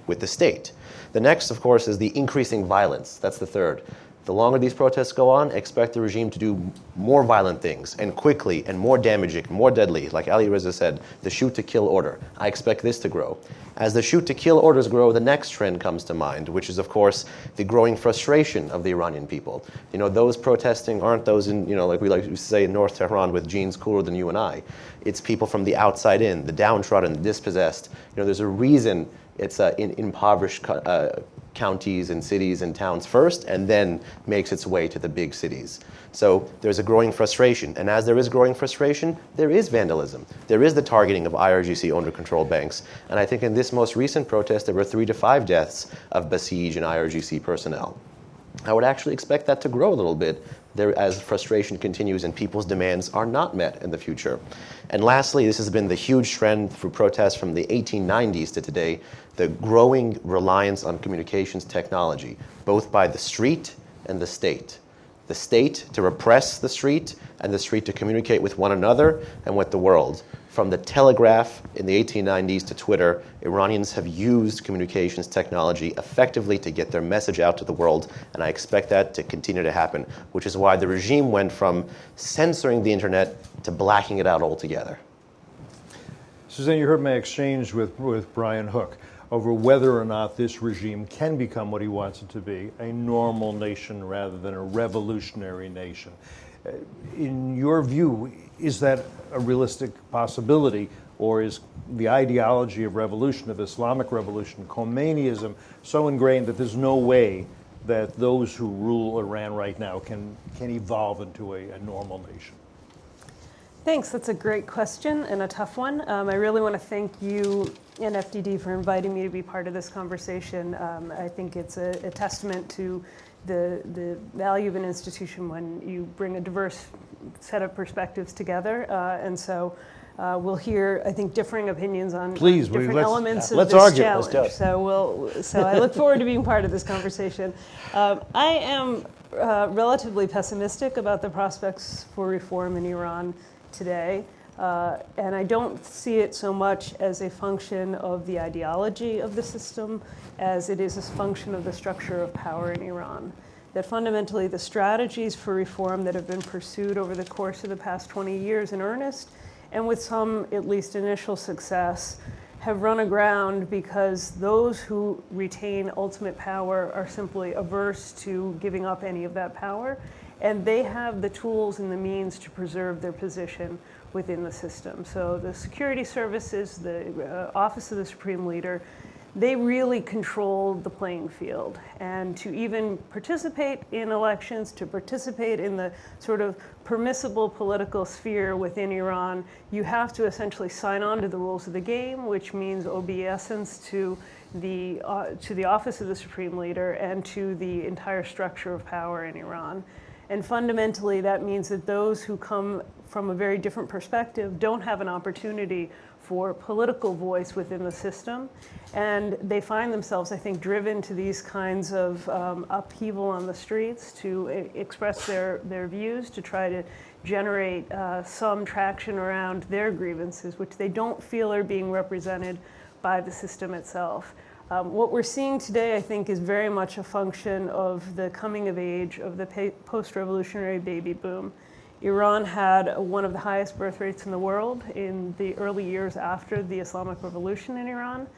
with the state. The next, of course, is the increasing violence. That's the third. The longer these protests go on, expect the regime to do more violent things, and quickly, and more damaging, more deadly. Like Ali Reza said, the shoot-to-kill order. I expect this to grow. As the shoot-to-kill orders grow, the next trend comes to mind, which is, of course, the growing frustration of the Iranian people. Those protesting aren't those in, like we like to say in North Tehran, with jeans cooler than you and I. It's people from the outside in, the downtrodden, the dispossessed. There's a reason it's in impoverished counties and cities and towns first, and then makes its way to the big cities. So there's a growing frustration. And as there is growing frustration, there is vandalism. There is the targeting of IRGC owner-controlled banks. And I think in this most recent protest, there were 3 to 5 deaths of Basij and IRGC personnel. I would actually expect that to grow a little bit as frustration continues and people's demands are not met in the future. And lastly, this has been the huge trend through protests from the 1890s to today, the growing reliance on communications technology, both by the street and the state. The state to repress the street, and the street to communicate with one another and with the world. From the telegraph in the 1890s to Twitter, Iranians have used communications technology effectively to get their message out to the world, and I expect that to continue to happen, which is why the regime went from censoring the internet to blacking it out altogether. Suzanne, you heard my exchange with Brian Hook over whether or not this regime can become what he wants it to be, a normal nation rather than a revolutionary nation. In your view, is that a realistic possibility, or is the ideology of revolution, of Islamic revolution, Khomeiniism, so ingrained that there's no way that those who rule Iran right now can evolve into a normal nation? Thanks. That's a great question and a tough one. I really want to thank you and FDD for inviting me to be part of this conversation. I think it's a testament to the value of an institution when you bring a diverse set of perspectives together. And so we'll hear, I think, differing opinions on different elements of this challenge. Let's do it. So I look forward to being part of this conversation. I am relatively pessimistic about the prospects for reform in Iran today. And I don't see it so much as a function of the ideology of the system as it is a function of the structure of power in Iran. That fundamentally the strategies for reform that have been pursued over the course of the past 20 years in earnest, and with some at least initial success, have run aground because those who retain ultimate power are simply averse to giving up any of that power, and they have the tools and the means to preserve their position within the system. So the security services, the Office of the Supreme Leader, they really control the playing field. And to even participate in elections, to participate in the sort of permissible political sphere within Iran, you have to essentially sign on to the rules of the game, which means obeisance to the Office of the Supreme Leader and to the entire structure of power in Iran. And fundamentally, that means that those who come from a very different perspective don't have an opportunity for political voice within the system. And they find themselves, I think, driven to these kinds of upheaval on the streets to express their views, to try to generate some traction around their grievances, which they don't feel are being represented by the system itself. What we're seeing today, I think, is very much a function of the coming of age of the post-revolutionary baby boom. Iran had one of the highest birth rates in the world in the early years after the Islamic Revolution in Iran.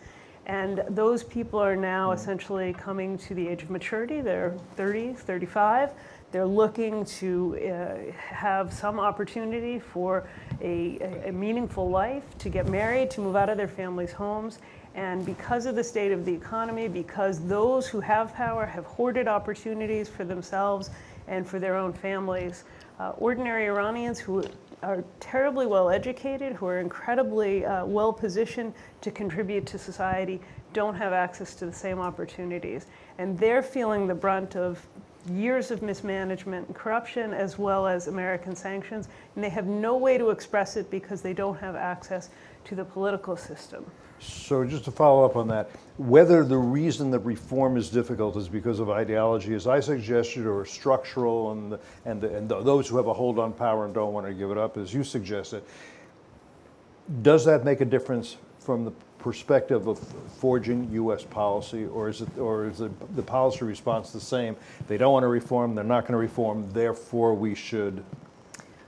And those people are now essentially coming to the age of maturity. They're 30, 35. They're looking to have some opportunity for a meaningful life, to get married, to move out of their families' homes. And because of the state of the economy, because those who have power have hoarded opportunities for themselves and for their own families, ordinary Iranians who are terribly well educated, who are incredibly well positioned to contribute to society, don't have access to the same opportunities. And they're feeling the brunt of years of mismanagement and corruption, as well as American sanctions, and they have no way to express it because they don't have access to the political system. So just to follow up on that, whether the reason that reform is difficult is because of ideology, as I suggested, or structural, and those who have a hold on power and don't want to give it up, as you suggested, does that make a difference from the perspective of forging U.S. policy, or is the policy response the same? They don't want to reform, they're not going to reform, therefore we should?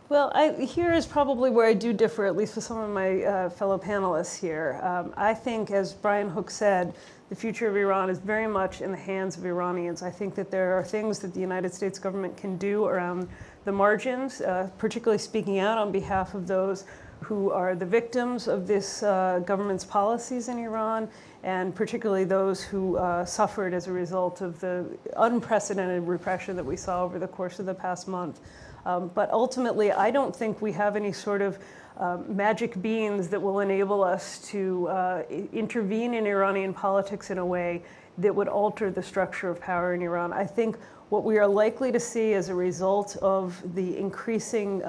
Well, here is probably where I do differ, at least with some of my fellow panelists here. I think, as Brian Hook said, the future of Iran is very much in the hands of Iranians. I think that there are things that the United States government can do around the margins, particularly speaking out on behalf of those who are the victims of this government's policies in Iran, and particularly those who suffered as a result of the unprecedented repression that we saw over the course of the past month. But ultimately, I don't think we have any sort of magic beans that will enable us to intervene in Iranian politics in a way that would alter the structure of power in Iran. I think what we are likely to see as a result of the increasing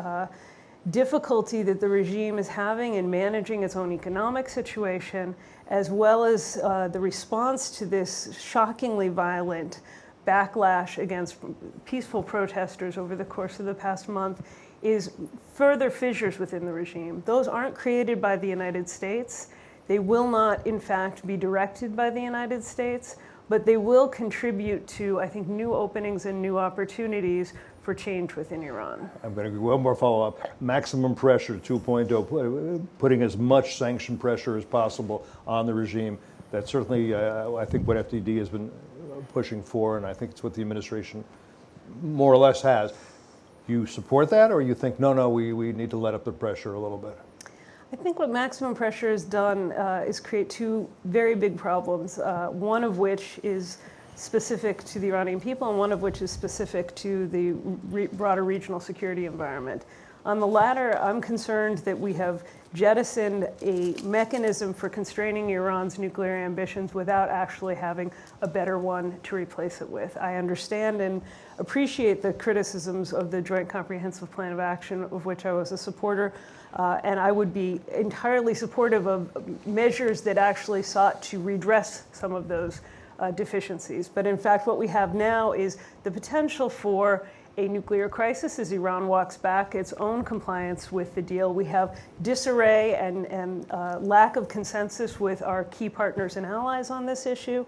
difficulty that the regime is having in managing its own economic situation, as well as the response to this shockingly violent backlash against peaceful protesters over the course of the past month, is further fissures within the regime. Those aren't created by the United States. They will not, in fact, be directed by the United States, but they will contribute to, I think, new openings and new opportunities for change within Iran. I'm going to do one more follow-up. Maximum pressure 2.0, putting as much sanction pressure as possible on the regime. That's certainly, I think, what FDD has been pushing for, and I think it's what the administration more or less has. You support that, or you think, no, we need to let up the pressure a little bit? I think what maximum pressure has done is create two very big problems, one of which is specific to the Iranian people and one of which is specific to the broader regional security environment. On the latter, I'm concerned that we have jettisoned a mechanism for constraining Iran's nuclear ambitions without actually having a better one to replace it with. I understand and appreciate the criticisms of the Joint Comprehensive Plan of Action, of which I was a supporter, and I would be entirely supportive of measures that actually sought to redress some of those deficiencies. But in fact, what we have now is the potential for a nuclear crisis as Iran walks back its own compliance with the deal. We have disarray and lack of consensus with our key partners and allies on this issue.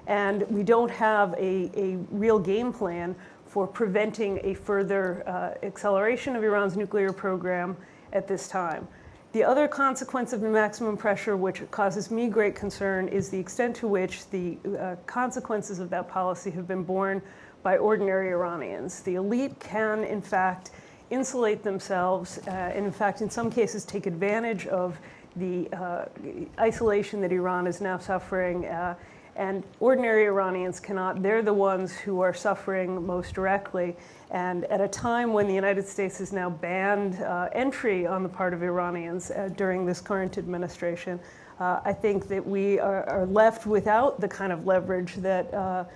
And we don't have a real game plan for preventing a further acceleration of Iran's nuclear program at this time. The other consequence of the maximum pressure, which causes me great concern, is the extent to which the consequences of that policy have been borne by ordinary Iranians. The elite can, in fact, insulate themselves, and in fact, in some cases, take advantage of the isolation that Iran is now suffering, and ordinary Iranians cannot. They're the ones who are suffering most directly. And at a time when the United States has now banned entry on the part of Iranians during this current administration, I think that we are left without the kind of leverage that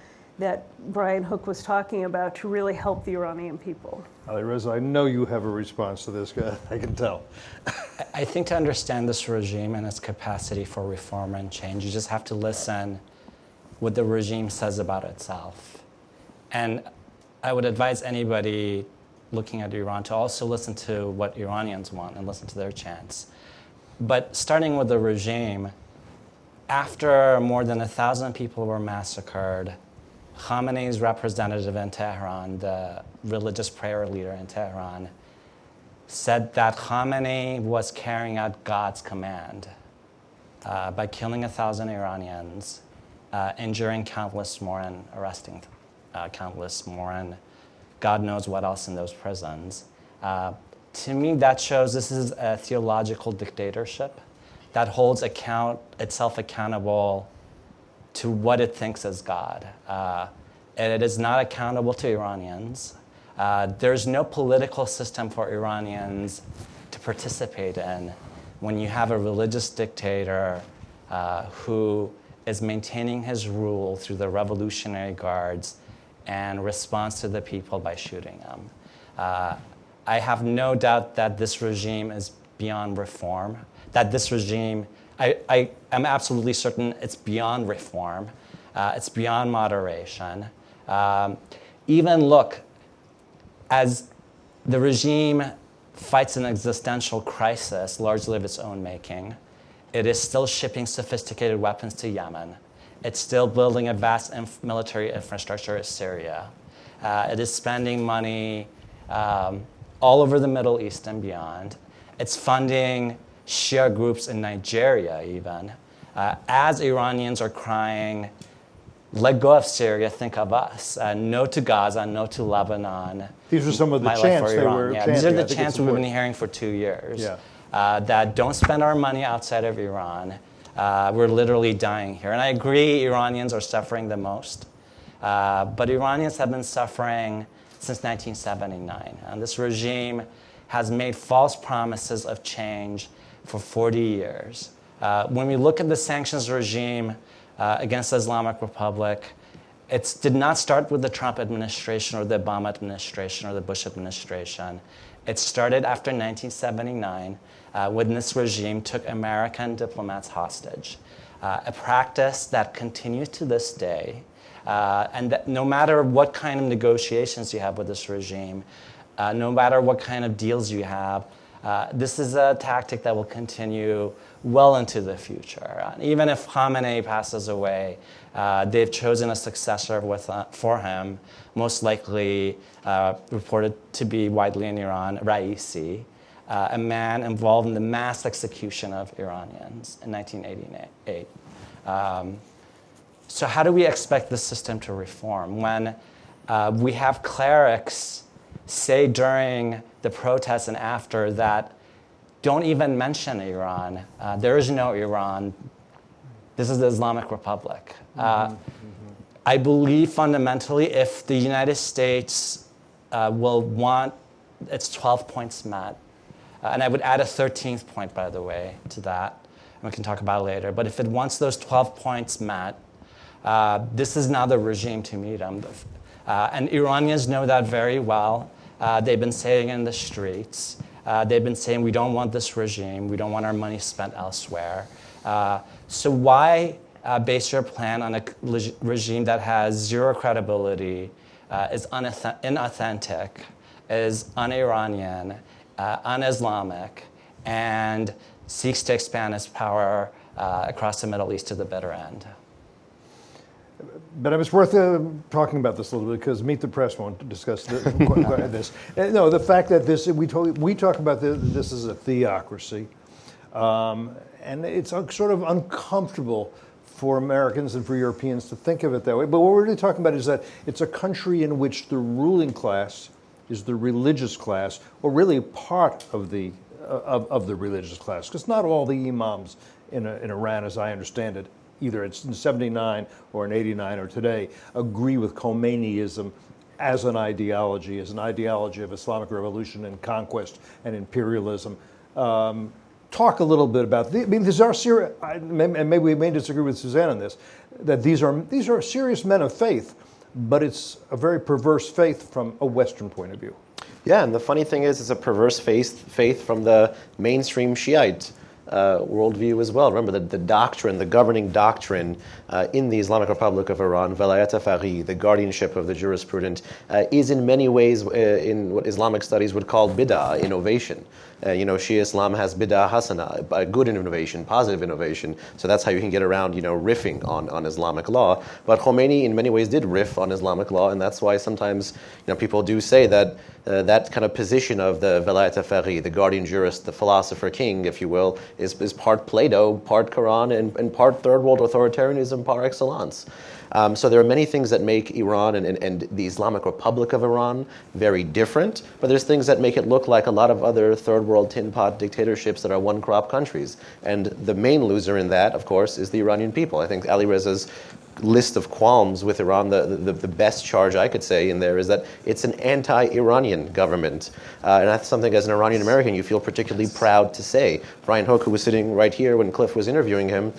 Brian Hook was talking about to really help the Iranian people. Ali Reza, I know you have a response to this, I can tell. I think to understand this regime and its capacity for reform and change, you just have to listen what the regime says about itself. And I would advise anybody looking at Iran to also listen to what Iranians want and listen to their chants. But starting with the regime, after more than 1,000 people were massacred, Khamenei's representative in Tehran, the religious prayer leader in Tehran, said that Khamenei was carrying out God's command by killing 1,000 Iranians, injuring countless more and arresting countless more, and God knows what else in those prisons. To me, that shows this is a theological dictatorship that holds itself accountable to what it thinks is God. And it is not accountable to Iranians. There's no political system for Iranians to participate in when you have a religious dictator who is maintaining his rule through the Revolutionary Guards and responds to the people by shooting them. I have no doubt that this regime is beyond reform, that this regime, I am absolutely certain it's beyond reform, it's beyond moderation. Even look, as the regime fights an existential crisis, largely of its own making, it is still shipping sophisticated weapons to Yemen. It's still building a vast military infrastructure in Syria. It is spending money all over the Middle East and beyond. It's funding Shia groups in Nigeria even. As Iranians are crying, let go of Syria, think of us. No to Gaza, no to Lebanon. These are some of the chants they were chanting. These are the chants we've been hearing for 2 years. Yeah. That don't spend our money outside of Iran. We're literally dying here. And I agree Iranians are suffering the most. But Iranians have been suffering since 1979. And this regime has made false promises of change for 40 years. When we look at the sanctions regime against the Islamic Republic, it did not start with the Trump administration or the Obama administration or the Bush administration. It started after 1979 when this regime took American diplomats hostage, a practice that continues to this day. And that no matter what kind of negotiations you have with this regime, no matter what kind of deals you have, this is a tactic that will continue well into the future. Even if Khamenei passes away, they've chosen a successor for him, most likely reported to be widely in Iran, Raisi, a man involved in the mass execution of Iranians in 1988. So how do we expect the system to reform when we have clerics say during the protests and after that, don't even mention Iran. There is no Iran. This is the Islamic Republic. I believe fundamentally if the United States will want its 12 points met, and I would add a 13th point, by the way, to that, and we can talk about it later, but if it wants those 12 points met, this is not the regime to meet them. And Iranians know that very well. They've been saying in the streets. They've been saying, we don't want this regime. We don't want our money spent elsewhere. So why base your plan on a regime that has zero credibility, is inauthentic, is un-Iranian, un-Islamic, and seeks to expand its power across the Middle East to the bitter end? But it's worth talking about this a little bit because Meet the Press won't discuss this. No, the fact that we talk about this as a theocracy, and it's sort of uncomfortable for Americans and for Europeans to think of it that way. But what we're really talking about is that it's a country in which the ruling class is the religious class, or really part of the religious class, because not all the imams in Iran, as I understand it, either it's in 79 or in 89 or today, agree with Khomeiniism as an ideology of Islamic revolution and conquest and imperialism. Talk a little bit about, these are serious, and maybe we may disagree with Suzanne on this, that these are serious men of faith, but it's a very perverse faith from a Western point of view. Yeah, and the funny thing is, it's a perverse faith from the mainstream Shiite worldview as well. Remember, the doctrine, the governing doctrine in the Islamic Republic of Iran, Velayat Faqih, the guardianship of the jurisprudent, is in many ways in what Islamic studies would call bid'ah, innovation. Shia Islam has bid'ah hasana, a good innovation, positive innovation. So that's how you can get around, riffing on Islamic law. But Khomeini in many ways did riff on Islamic law, and that's why sometimes people do say that that kind of position of the Velayat Faqih, the guardian jurist, the philosopher king, if you will, is part Plato, part Quran, and part third world authoritarianism par excellence. So there are many things that make Iran and the Islamic Republic of Iran very different, but there's things that make it look like a lot of other third world tin pot dictatorships that are one crop countries. And the main loser in that, of course, is the Iranian people. I think Ali Reza's list of qualms with Iran, the best charge I could say in there is that it's an anti-Iranian government. And that's something as an Iranian American you feel particularly proud to say. Brian Hook, who was sitting right here when Cliff was interviewing him,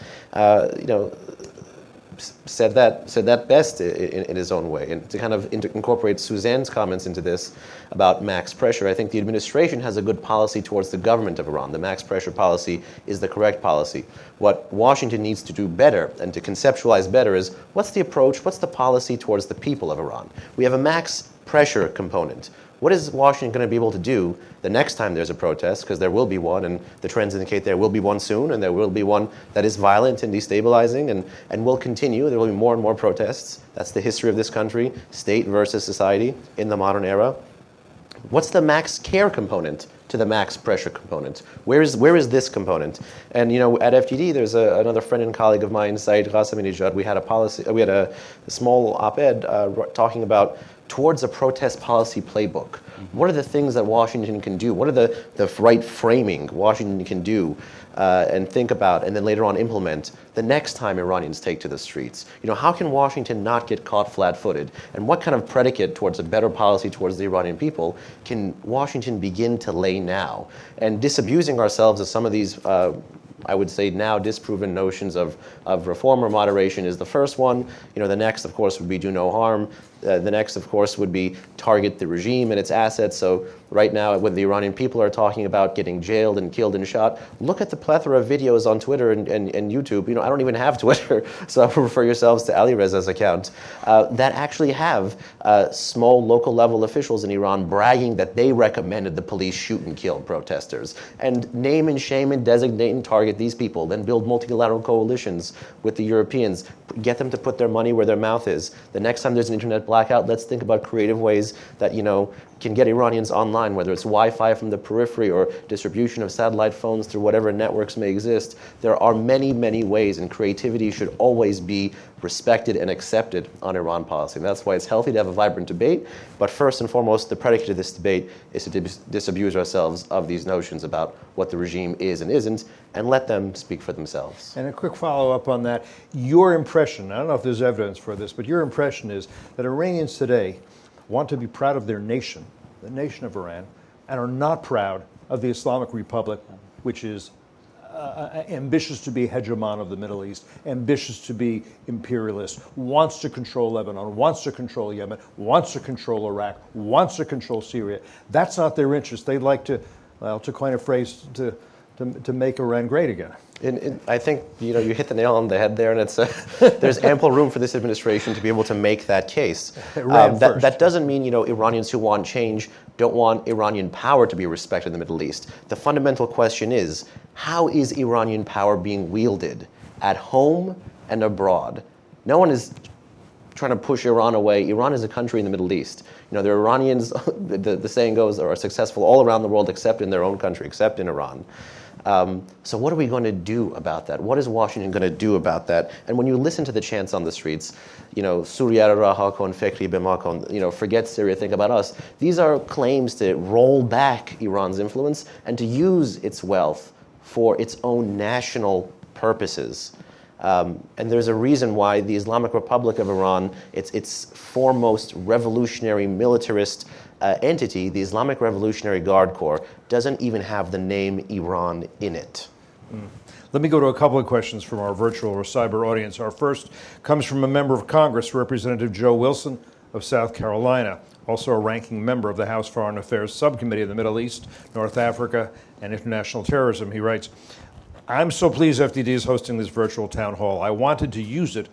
said that best in his own way. And to kind of incorporate Suzanne's comments into this about max pressure, I think the administration has a good policy towards the government of Iran. The max pressure policy is the correct policy. What Washington needs to do better and to conceptualize better is what's the approach, what's the policy towards the people of Iran? We have a max pressure component. What is Washington going to be able to do the next time there's a protest? Because there will be one, and the trends indicate there will be one soon, and there will be one that is violent and destabilizing and will continue. There will be more and more protests. That's the history of this country, state versus society in the modern era. What's the max care component to the max pressure component? Where is this component? And at FDD, there's another friend and colleague of mine, Saeed Ghassemi-Nejad. We had a small op-ed talking about towards a protest policy playbook. What are the things that Washington can do? What are the right framing Washington can do and think about and then later on implement the next time Iranians take to the streets? How can Washington not get caught flat-footed? And what kind of predicate towards a better policy towards the Iranian people can Washington begin to lay now? And disabusing ourselves of some of these I would say now disproven notions of reform or moderation is the first one. The next, of course, would be do no harm. The next, of course, would be target the regime and its assets. So right now, when the Iranian people are talking about getting jailed and killed and shot, look at the plethora of videos on Twitter and YouTube. I don't even have Twitter, so refer yourselves to Ali Reza's account, that actually have small local level officials in Iran bragging that they recommended the police shoot and kill protesters. And name and shame and designate and target these people, then build multilateral coalitions with the Europeans, get them to put their money where their mouth is. The next time there's an internet blackout, let's think about creative ways that, can get Iranians online, whether it's Wi-Fi from the periphery or distribution of satellite phones through whatever networks may exist. There are many, many ways, and creativity should always be respected and accepted on Iran policy. And that's why it's healthy to have a vibrant debate. But first and foremost, the predicate of this debate is to disabuse ourselves of these notions about what the regime is and isn't, and let them speak for themselves. And a quick follow-up on that. Your impression, I don't know if there's evidence for this, but your impression is that Iranians today want to be proud of their nation, the nation of Iran, and are not proud of the Islamic Republic, which is ambitious to be hegemon of the Middle East, ambitious to be imperialist, wants to control Lebanon, wants to control Yemen, wants to control Iraq, wants to control Syria. That's not their interest. They'd like to, well, to coin a phrase, to make Iran great again. I think you hit the nail on the head there, and it's there's ample room for this administration to be able to make that case. That doesn't mean Iranians who want change don't want Iranian power to be respected in the Middle East. The fundamental question is, how is Iranian power being wielded at home and abroad? No one is trying to push Iran away. Iran is a country in the Middle East. The Iranians, the saying goes, are successful all around the world except in their own country, except in Iran. So what are we going to do about that? What is Washington going to do about that? And when you listen to the chants on the streets, Surya raha kon, fikri bima kon, forget Syria, think about us. These are claims to roll back Iran's influence and to use its wealth for its own national purposes. And there's a reason why the Islamic Republic of Iran, its foremost revolutionary militarist entity, the Islamic Revolutionary Guard Corps, doesn't even have the name Iran in it. Let me go to a couple of questions from our virtual or cyber audience. Our first comes from a member of Congress, Representative Joe Wilson of South Carolina, also a ranking member of the House Foreign Affairs Subcommittee of the Middle East, North Africa, and International Terrorism. He writes, I'm so pleased FDD is hosting this virtual town hall. I wanted to use it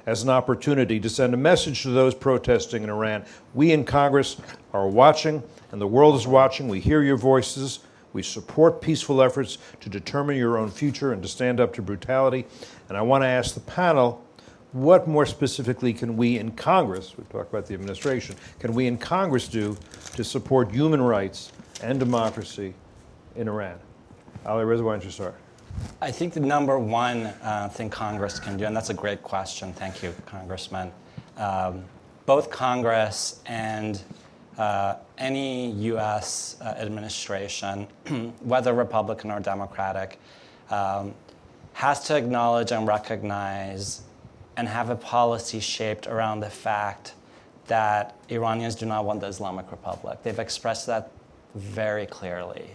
as an opportunity to send a message to those protesting in Iran. We in Congress are watching, and the world is watching. We hear your voices. We support peaceful efforts to determine your own future and to stand up to brutality. And I want to ask the panel, what more specifically can we in Congress, we talk about the administration, can we in Congress do to support human rights and democracy in Iran? Ali Reza, why don't you start? I think the number one thing Congress can do, and that's a great question, thank you, Congressman. Both Congress and any U.S. administration, whether Republican or Democratic, has to acknowledge and recognize and have a policy shaped around the fact that Iranians do not want the Islamic Republic. They've expressed that very clearly.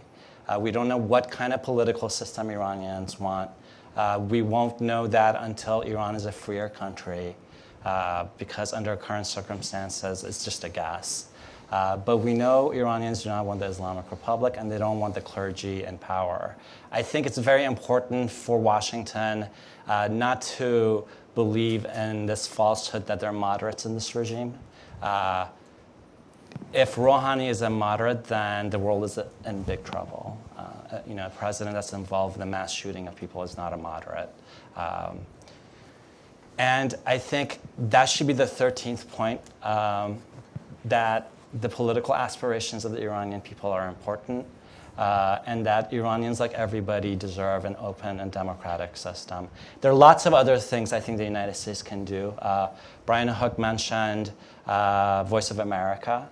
We don't know what kind of political system Iranians want. We won't know that until Iran is a freer country, because under current circumstances, it's just a guess. But we know Iranians do not want the Islamic Republic, and they don't want the clergy in power. I think it's very important for Washington not to believe in this falsehood that they're moderates in this regime. If Rouhani is a moderate, then the world is in big trouble. A president that's involved in the mass shooting of people is not a moderate. And I think that should be the 13th point, that the political aspirations of the Iranian people are important, and that Iranians, like everybody, deserve an open and democratic system. There are lots of other things I think the United States can do. Brian Hook mentioned Voice of America.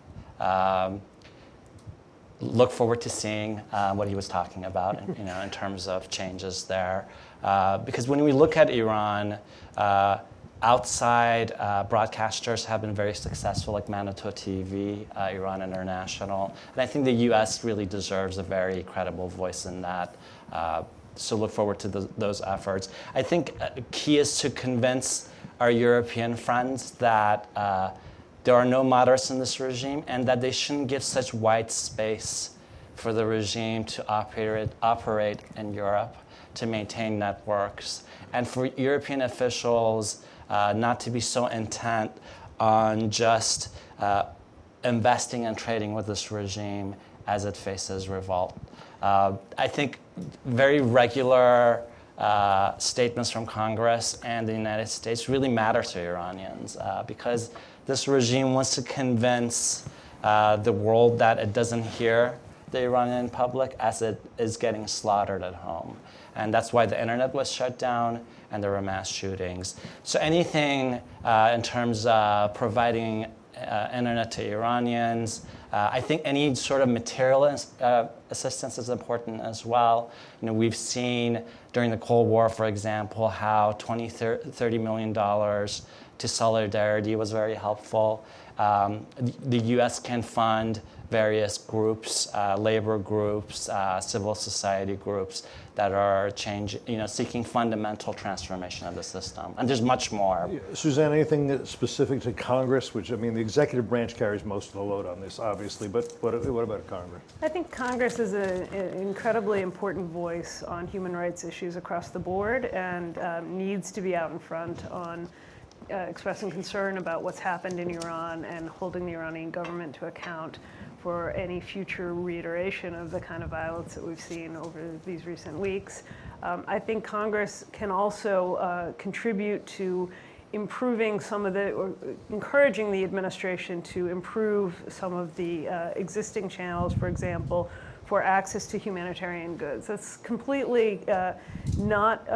Look forward to seeing what he was talking about in terms of changes there. Because when we look at Iran, outside broadcasters have been very successful, like Manitou TV, Iran International. And I think the U.S. really deserves a very credible voice in that. So look forward to those efforts. I think key is to convince our European friends that there are no moderates in this regime, and that they shouldn't give such wide space for the regime to operate in Europe, to maintain networks, and for European officials not to be so intent on just investing and trading with this regime as it faces revolt. I think very regular statements from Congress and the United States really matter to Iranians because this regime wants to convince the world that it doesn't hear the Iranian public as it is getting slaughtered at home. And that's why the internet was shut down and there were mass shootings. So anything in terms of providing internet to Iranians, I think any sort of material assistance is important as well. We've seen during the Cold War, for example, how $30 million to Solidarity was very helpful. The U.S. can fund various groups, labor groups, civil society groups that are seeking fundamental transformation of the system. And there's much more. Suzanne, anything that's specific to Congress, which, I mean, the executive branch carries most of the load on this, obviously, but what about Congress? I think Congress is an incredibly important voice on human rights issues across the board and needs to be out in front on expressing concern about what's happened in Iran and holding the Iranian government to account for any future reiteration of the kind of violence that we've seen over these recent weeks. I think Congress can also contribute to improving or encouraging the administration to improve some of the existing channels, for example, for access to humanitarian goods. That's completely not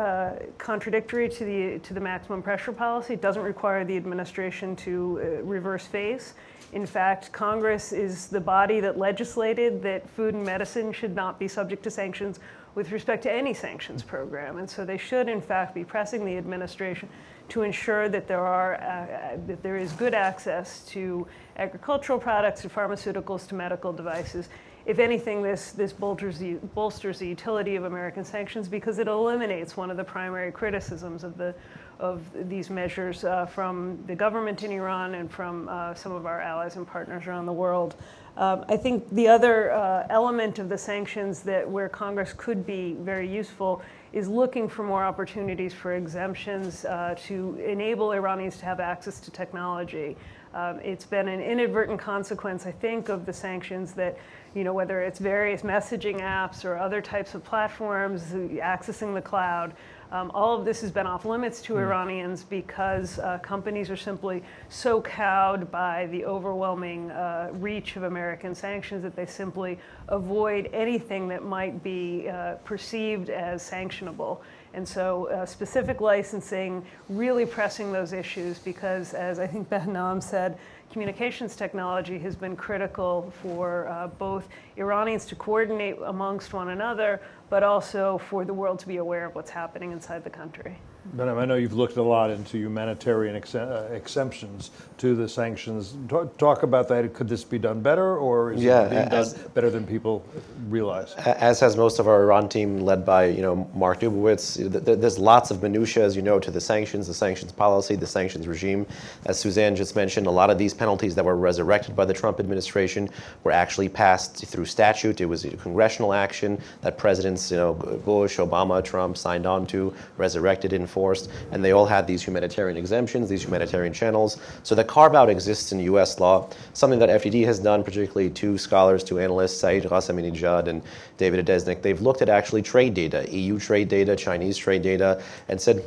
contradictory to the maximum pressure policy. It doesn't require the administration to reverse face. In fact, Congress is the body that legislated that food and medicine should not be subject to sanctions with respect to any sanctions program. And so they should, in fact, be pressing the administration to ensure that there is good access to agricultural products, to pharmaceuticals, to medical devices. If anything, this bolsters the utility of American sanctions because it eliminates one of the primary criticisms of these measures from the government in Iran and from some of our allies and partners around the world. I think the other element of the sanctions where Congress could be very useful is looking for more opportunities for exemptions to enable Iranians to have access to technology. It's been an inadvertent consequence, I think, of the sanctions that, whether it's various messaging apps or other types of platforms, accessing the cloud, all of this has been off limits to Iranians because companies are simply so cowed by the overwhelming reach of American sanctions that they simply avoid anything that might be perceived as sanctionable. And so specific licensing, really pressing those issues because, as I think Behnam said, communications technology has been critical for both Iranians to coordinate amongst one another, but also for the world to be aware of what's happening inside the country. Behnam, I know you've looked a lot into humanitarian exemptions to the sanctions. Talk about that. Could this be done better, or is it being done better than people realize? As has most of our Iran team, led by Mark Dubowitz. There's lots of minutiae, as you know, to the sanctions policy, the sanctions regime. As Suzanne just mentioned, a lot of these penalties that were resurrected by the Trump administration were actually passed through statute. It was a congressional action that presidents, Bush, Obama, Trump signed on to, resurrected, enforced, and they all had these humanitarian exemptions, these humanitarian channels. So the carve-out exists in U.S. law, something that FDD has done, particularly two scholars, two analysts, Saeed Ghassemi-Nijad and David Adesnik. They've looked at actually trade data, EU trade data, Chinese trade data, and said,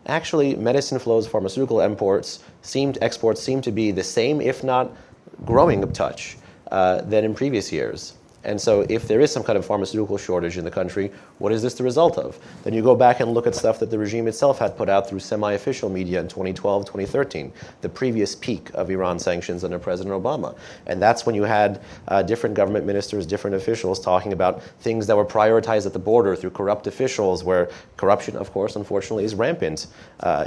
actually medicine flows, pharmaceutical exports seem to be the same, if not growing a touch, than in previous years. And so if there is some kind of pharmaceutical shortage in the country, what is this the result of? Then you go back and look at stuff that the regime itself had put out through semi-official media in 2012, 2013, the previous peak of Iran sanctions under President Obama. And that's when you had different government ministers, different officials talking about things that were prioritized at the border through corrupt officials, where corruption, of course, unfortunately, is rampant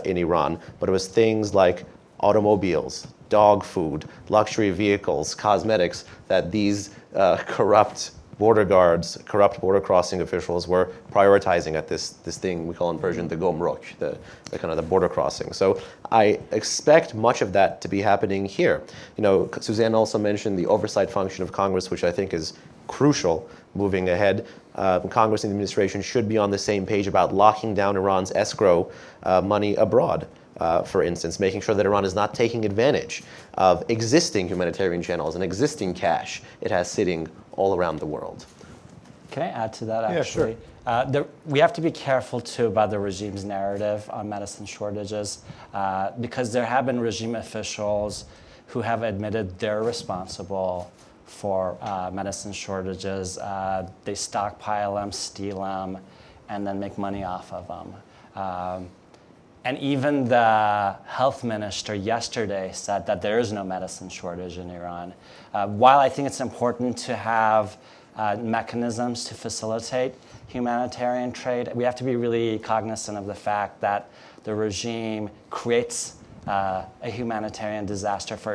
in Iran. But it was things like automobiles, dog food, luxury vehicles, cosmetics, that these corrupt border guards, corrupt border crossing officials were prioritizing at this thing we call in Persian the gomruk, the kind of the border crossing. So I expect much of that to be happening here. Suzanne also mentioned the oversight function of Congress, which I think is crucial moving ahead. Congress and the administration should be on the same page about locking down Iran's escrow money abroad. For instance, making sure that Iran is not taking advantage of existing humanitarian channels and existing cash it has sitting all around the world. Can I add to that, actually? Yeah, sure. We have to be careful, too, about the regime's narrative on medicine shortages, because there have been regime officials who have admitted they're responsible for medicine shortages. They stockpile them, steal them, and then make money off of them. And even the health minister yesterday said that there is no medicine shortage in Iran. While I think it's important to have mechanisms to facilitate humanitarian trade, we have to be really cognizant of the fact that the regime creates a humanitarian disaster for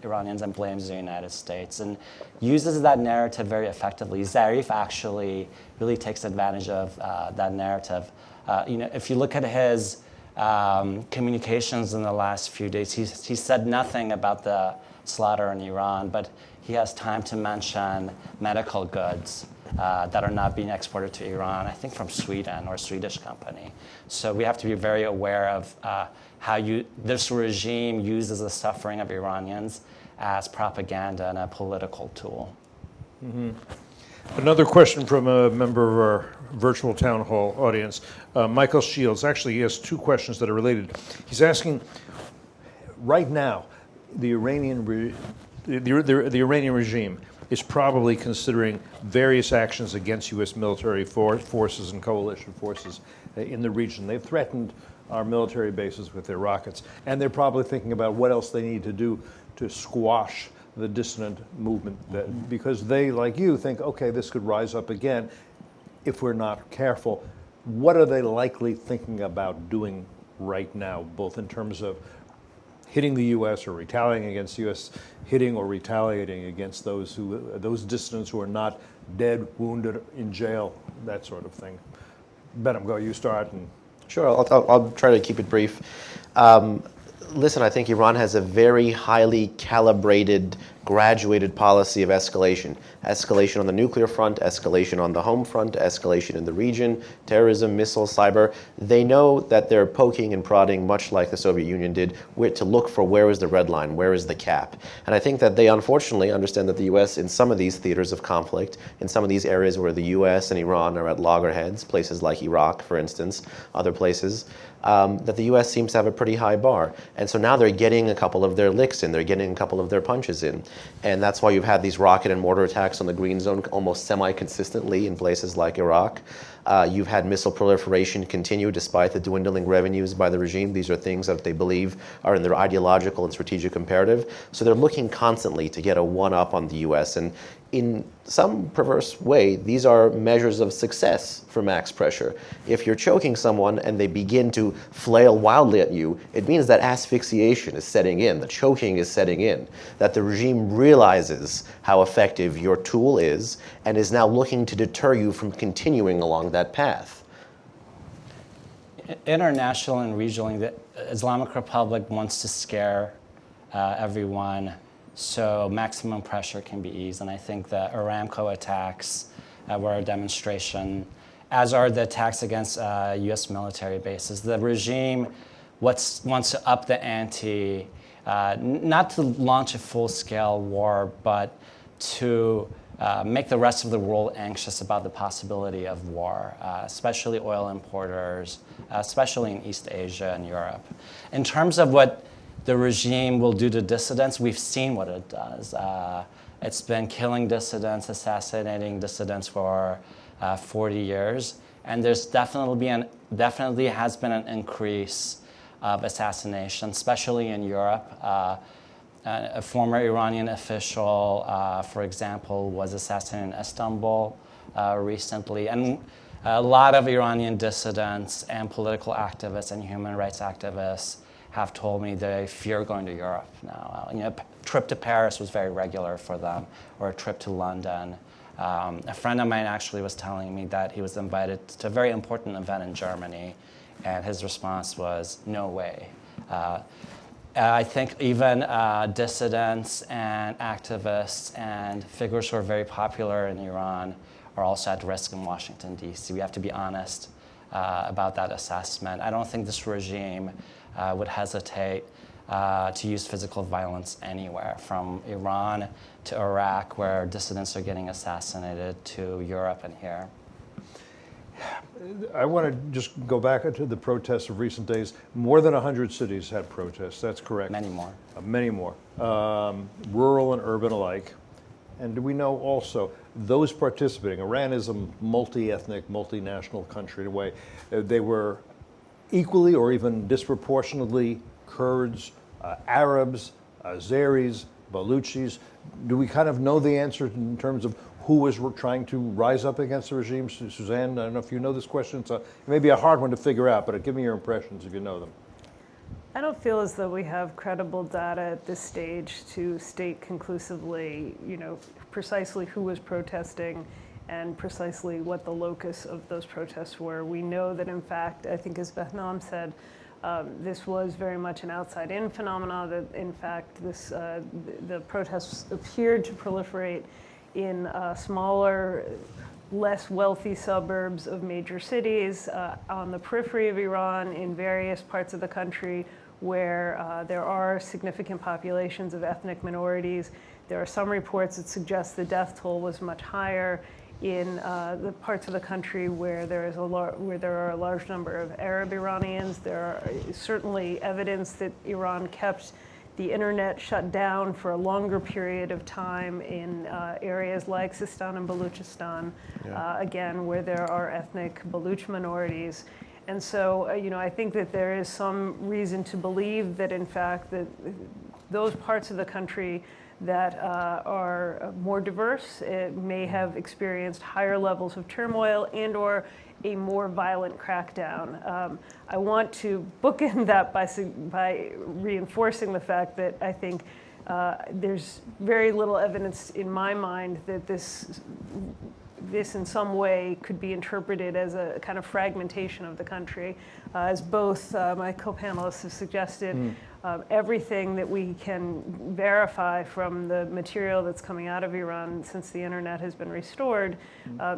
Iranians and blames the United States and uses that narrative very effectively. Zarif actually really takes advantage of that narrative. If you look at his communications in the last few days, he said nothing about the slaughter in Iran, but he has time to mention medical goods that are not being exported to Iran, I think from Sweden or a Swedish company. So we have to be very aware of how this regime uses the suffering of Iranians as propaganda and a political tool. Mm-hmm. Another question from a member of our virtual town hall audience, Michael Shields. Actually, he has two questions that are related. He's asking, right now, the Iranian regime is probably considering various actions against U.S. military forces and coalition forces in the region. They've threatened our military bases with their rockets, and they're probably thinking about what else they need to do to squash the dissident movement, because they, like you, think, okay, this could rise up again if we're not careful. What are they likely thinking about doing right now, both in terms of hitting the U.S. or retaliating against U.S., hitting or retaliating against those dissidents who are not dead, wounded, in jail, that sort of thing? Benham, go, you start. Sure, I'll try to keep it brief. Listen, I think Iran has a very highly calibrated, graduated policy of escalation. Escalation on the nuclear front, escalation on the home front, escalation in the region, terrorism, missiles, cyber. They know that they're poking and prodding, much like the Soviet Union did, to look for where is the red line, where is the cap. And I think that they unfortunately understand that the U.S. in some of these theaters of conflict, in some of these areas where the U.S. and Iran are at loggerheads, places like Iraq, for instance, other places, that the U.S. seems to have a pretty high bar. And so now they're getting a couple of their licks in, they're getting a couple of their punches in. And that's why you've had these rocket and mortar attacks on the green zone almost semi-consistently in places like Iraq. You've had missile proliferation continue despite the dwindling revenues by the regime. These are things that they believe are in their ideological and strategic imperative. So they're looking constantly to get a one-up on the U.S. And in some perverse way, these are measures of success for max pressure. If you're choking someone and they begin to flail wildly at you, it means that asphyxiation is setting in, the choking is setting in, that the regime realizes how effective your tool is and is now looking to deter you from continuing along that path. International and regionally, the Islamic Republic wants to scare everyone so maximum pressure can be eased. And I think the Aramco attacks were a demonstration, as are the attacks against U.S. military bases. The regime wants to up the ante, not to launch a full-scale war, but to make the rest of the world anxious about the possibility of war, especially oil importers, especially in East Asia and Europe. In terms of what the regime will do to dissidents, we've seen what it does. It's been killing dissidents, assassinating dissidents for 40 years, and there's definitely has been an increase of assassination, especially in Europe. A former Iranian official, for example, was assassinated in Istanbul recently, and a lot of Iranian dissidents and political activists and human rights activists have told me they fear going to Europe now. A trip to Paris was very regular for them, or a trip to London. A friend of mine actually was telling me that he was invited to a very important event in Germany, and his response was, no way. I think even dissidents and activists and figures who are very popular in Iran are also at risk in Washington, D.C. We have to be honest about that assessment. I don't think this regime would hesitate to use physical violence anywhere, from Iran to Iraq, where dissidents are getting assassinated, to Europe and here. I want to just go back to the protests of recent days. More than 100 cities had protests, that's correct. Many more. Many more. Rural and urban alike. And do we know also those participating? Iran is a multi-ethnic, multinational country in a way. They were equally or even disproportionately Kurds, Arabs, Azeris, Baluchis. Do we kind of know the answer in terms of who was trying to rise up against the regime? Suzanne, I don't know if you know this question. It may be a hard one to figure out, but give me your impressions if you know them. I don't feel as though we have credible data at this stage to state conclusively, precisely who was protesting and precisely what the locus of those protests were. We know that, in fact, I think as Behnam said, this was very much an outside-in phenomenon, that in fact the protests appeared to proliferate in smaller, less wealthy suburbs of major cities, on the periphery of Iran, in various parts of the country where there are significant populations of ethnic minorities. There are some reports that suggest the death toll was much higher in the parts of the country where there are a large number of Arab Iranians. There are certainly evidence that Iran kept the internet shut down for a longer period of time in areas like Sistan and Baluchistan, again, where there are ethnic Baluch minorities. And so, I think that there is some reason to believe that, in fact, that those parts of the country that are more diverse may have experienced higher levels of turmoil and or a more violent crackdown. I want to bookend that by reinforcing the fact that I think there's very little evidence in my mind that this in some way could be interpreted as a kind of fragmentation of the country. As both my co-panelists have suggested, everything that we can verify from the material that's coming out of Iran since the internet has been restored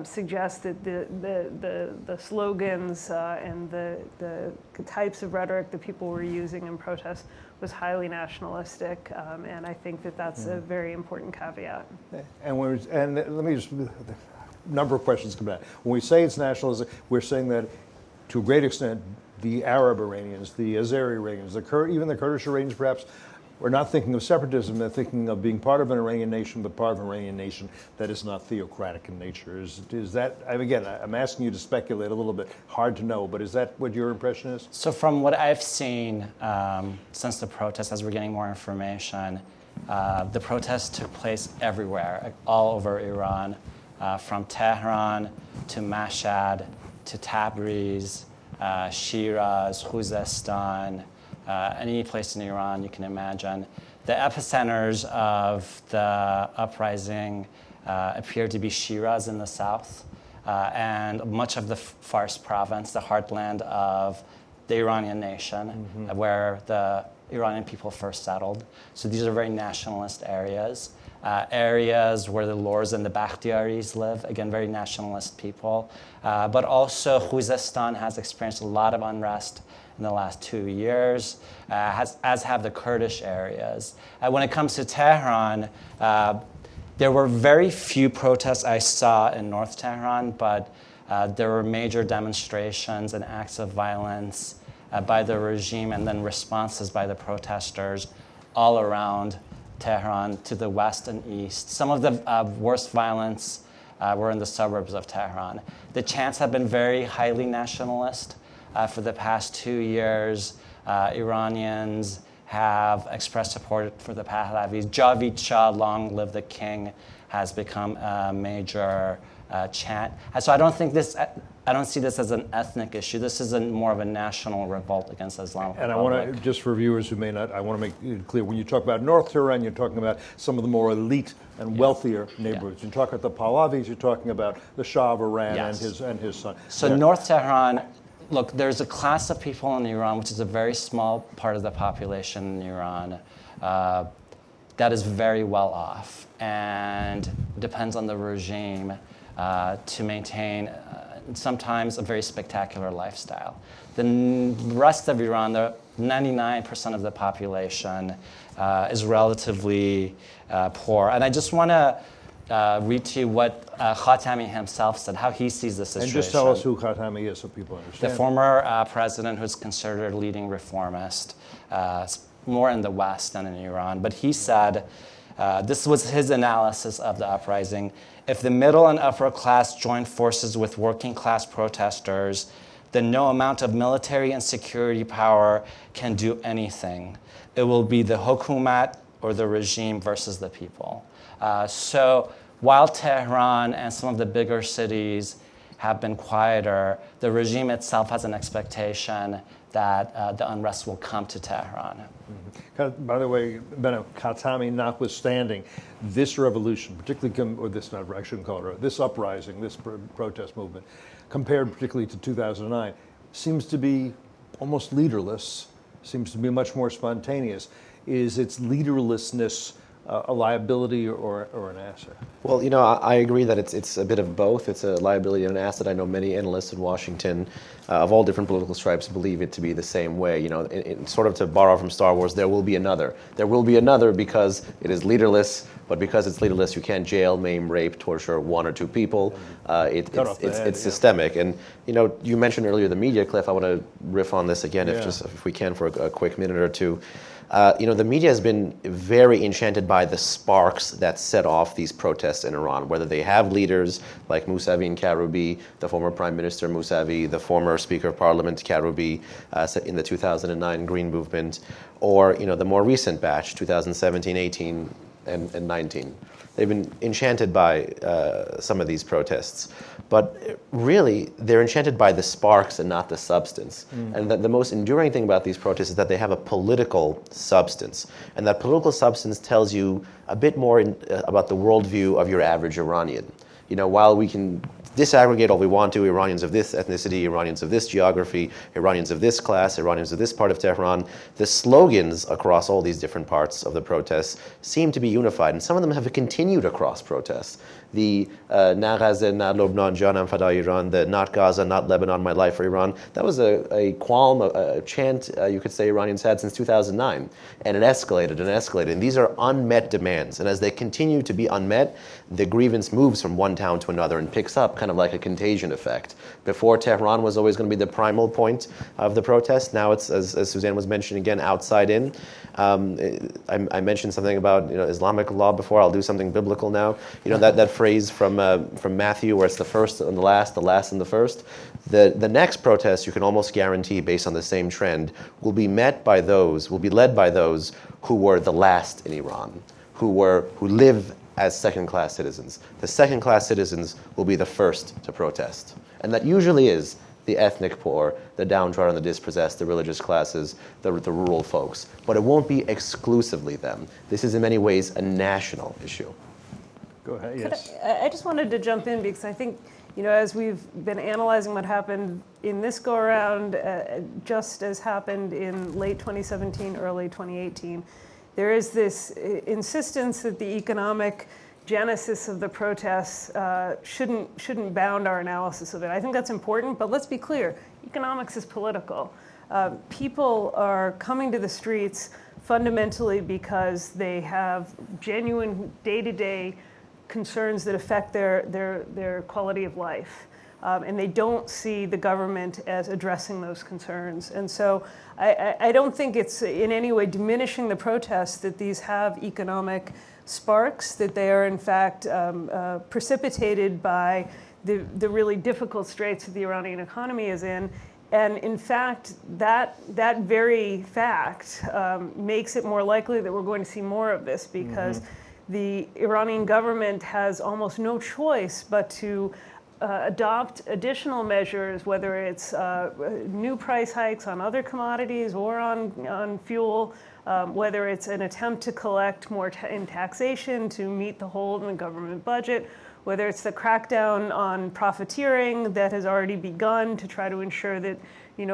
suggests that the slogans and the types of rhetoric that people were using in protest was highly nationalistic, and I think that that's a very important caveat. And let me just, a number of questions come back. When we say it's nationalism, we're saying that to a great extent, the Arab Iranians, the Azeri Iranians, even the Kurdish Iranians perhaps, are not thinking of separatism. They're thinking of being part of an Iranian nation, but part of an Iranian nation that is not theocratic in nature. Is that, again, I'm asking you to speculate a little bit, hard to know, but is that what your impression is? So from what I've seen since the protests, as we're getting more information, the protests took place everywhere, all over Iran, from Tehran to Mashhad to Tabriz, Shiraz, Khuzestan, any place in Iran you can imagine. The epicenters of the uprising appear to be Shiraz in the south and much of the Fars province, the heartland of the Iranian nation, where the Iranian people first settled. So these are very nationalist areas. Areas where the Lors and the Bakhtiaris live, again, very nationalist people. But also Khuzestan has experienced a lot of unrest in the last 2 years, as have the Kurdish areas. When it comes to Tehran, there were very few protests I saw in North Tehran, but there were major demonstrations and acts of violence by the regime and then responses by the protesters all around Tehran to the west and east. Some of the worst violence were in the suburbs of Tehran. The chants have been very highly nationalist for the past 2 years. Iranians have expressed support for the Pahlavis. Javid Shah, long live the king, has become a major chant. And so I don't see this as an ethnic issue. This is more of a national revolt against the Islamic Republic. And I want to, just for viewers who may not, I want to make it clear, when you talk about North Tehran, you're talking about some of the more elite and wealthier neighborhoods. You talk about the Pahlavis, you're talking about the Shah of Iran and his son. So North Tehran, look, there's a class of people in Iran, which is a very small part of the population in Iran, that is very well off and depends on the regime to maintain sometimes a very spectacular lifestyle. The rest of Iran, the 99% of the population is relatively poor. And I just want to read to you what Khatami himself said, how he sees the situation. And just tell us who Khatami is so people understand. The former president who's considered a leading reformist, more in the West than in Iran. But he said, This was his analysis of the uprising. If the middle and upper class join forces with working class protesters, then no amount of military and security power can do anything. It will be the hukumat, or the regime, versus the people. So while Tehran and some of the bigger cities have been quieter, the regime itself has an expectation that the unrest will come to Tehran. By the way, Benno, Khatami notwithstanding, this revolution, particularly, or this, not, I shouldn't call it, this uprising, this protest movement, compared particularly to 2009, seems to be almost leaderless, seems to be much more spontaneous. Is its leaderlessness a liability or an asset? Well, I agree that it's a bit of both. It's a liability and an asset. I know many analysts in Washington of all different political stripes believe it to be the same way. Sort of to borrow from Star Wars, there will be another. There will be another because it is leaderless, but because it's leaderless, you can't jail, maim, rape, torture one or two people. It's systemic. And, you mentioned earlier the media, Cliff. I want to riff on this again, if we can, for a quick minute or two. The media has been very enchanted by the sparks that set off these protests in Iran, whether they have leaders like Mousavi and Karoubi, the former Prime Minister Mousavi, the former Speaker of Parliament Karoubi in the 2009 Green Movement, or the more recent batch, 2017, 18, and 19. They've been enchanted by some of these protests. But really, they're enchanted by the sparks and not the substance. And the most enduring thing about these protests is that they have a political substance. And that political substance tells you a bit more about the worldview of your average Iranian. While we can disaggregate all we want to, Iranians of this ethnicity, Iranians of this geography, Iranians of this class, Iranians of this part of Tehran, the slogans across all these different parts of the protests seem to be unified, and some of them have continued across protests. The Na Gaza, Na Lubnan, Janam Fada Iran, the not Gaza, not Lebanon, my life for Iran, that was a qualm, a chant, you could say, Iranians had since 2009. And it escalated and escalated. And these are unmet demands. And as they continue to be unmet, the grievance moves from one town to another and picks up kind of like a contagion effect. Before, Tehran was always going to be the primal point of the protest. Now it's, as Suzanne was mentioning again, outside in. I mentioned something about Islamic law before. I'll do something biblical now. That phrase from Matthew where it's the first and the last and the first. The next protest, you can almost guarantee, based on the same trend, will be led by those who were the last in Iran, who live as second-class citizens. The second-class citizens will be the first to protest. And that usually is the ethnic poor, the downtrodden, the dispossessed, the religious classes, the rural folks. But it won't be exclusively them. This is in many ways a national issue. Go ahead, yes. I just wanted to jump in because I think, as we've been analyzing what happened in this go-around, just as happened in late 2017, early 2018, there is this insistence that the economic genesis of the protests shouldn't bound our analysis of it. I think that's important, but let's be clear, economics is political. People are coming to the streets fundamentally because they have genuine day-to-day concerns that affect their quality of life. And they don't see the government as addressing those concerns. And so I don't think it's in any way diminishing the protests that these have economic sparks, that they are in fact precipitated by the really difficult straits that the Iranian economy is in. And in fact, that very fact makes it more likely that we're going to see more of this because the Iranian government has almost no choice but to adopt additional measures, whether it's new price hikes on other commodities or on fuel, whether it's an attempt to collect more in taxation to meet the hole in the government budget, whether it's the crackdown on profiteering that has already begun to try to ensure that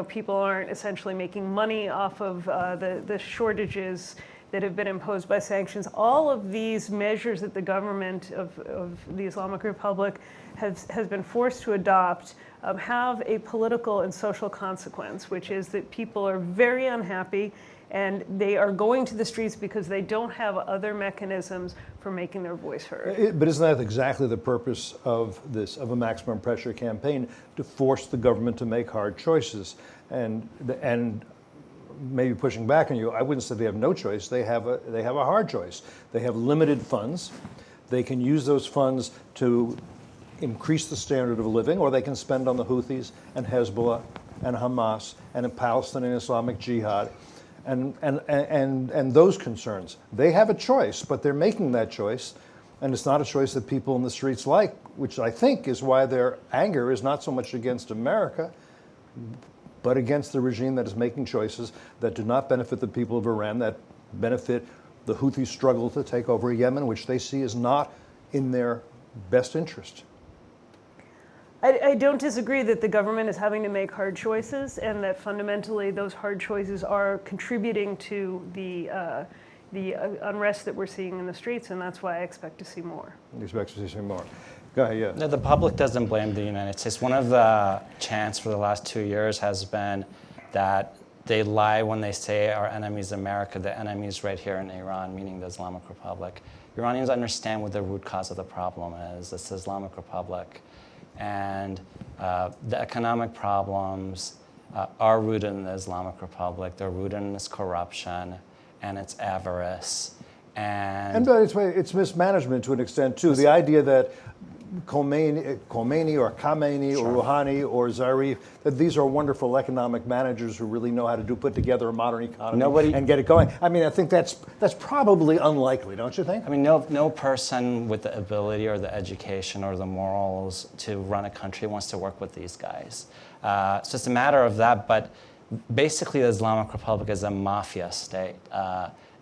people aren't essentially making money off of the shortages that have been imposed by sanctions. All of these measures that the government of the Islamic Republic has been forced to adopt have a political and social consequence, which is that people are very unhappy and they are going to the streets because they don't have other mechanisms for making their voice heard. But isn't that exactly the purpose of a maximum pressure campaign, to force the government to make hard choices? And maybe pushing back on you, I wouldn't say they have no choice. They have a hard choice. They have limited funds. They can use those funds to increase the standard of living, or they can spend on the Houthis and Hezbollah and Hamas and the Palestinian Islamic Jihad and those concerns. They have a choice, but they're making that choice, and it's not a choice that people in the streets like, which I think is why their anger is not so much against America, but against the regime that is making choices that do not benefit the people of Iran, that benefit the Houthi struggle to take over Yemen, which they see as not in their best interest. I don't disagree that the government is having to make hard choices, and that fundamentally those hard choices are contributing to the unrest that we're seeing in the streets, and that's why I expect to see more. You expect to see more. Go ahead, yeah. No, the public doesn't blame the United States. One of the chants for the last 2 years has been that they lie when they say our enemy is America. The enemy is right here in Iran, meaning the Islamic Republic. Iranians understand what the root cause of the problem is. It's the Islamic Republic. And the economic problems are rooted in the Islamic Republic. They're rooted in its corruption and its avarice. And it's mismanagement to an extent, too. The idea that Khomeini or Khamenei or Rouhani or Zarif, that these are wonderful economic managers who really know how to put together a modern economy and get it going. I mean, I think that's probably unlikely, don't you think? I mean, no person with the ability or the education or the morals to run a country wants to work with these guys. So it's a matter of that, but basically the Islamic Republic is a mafia state.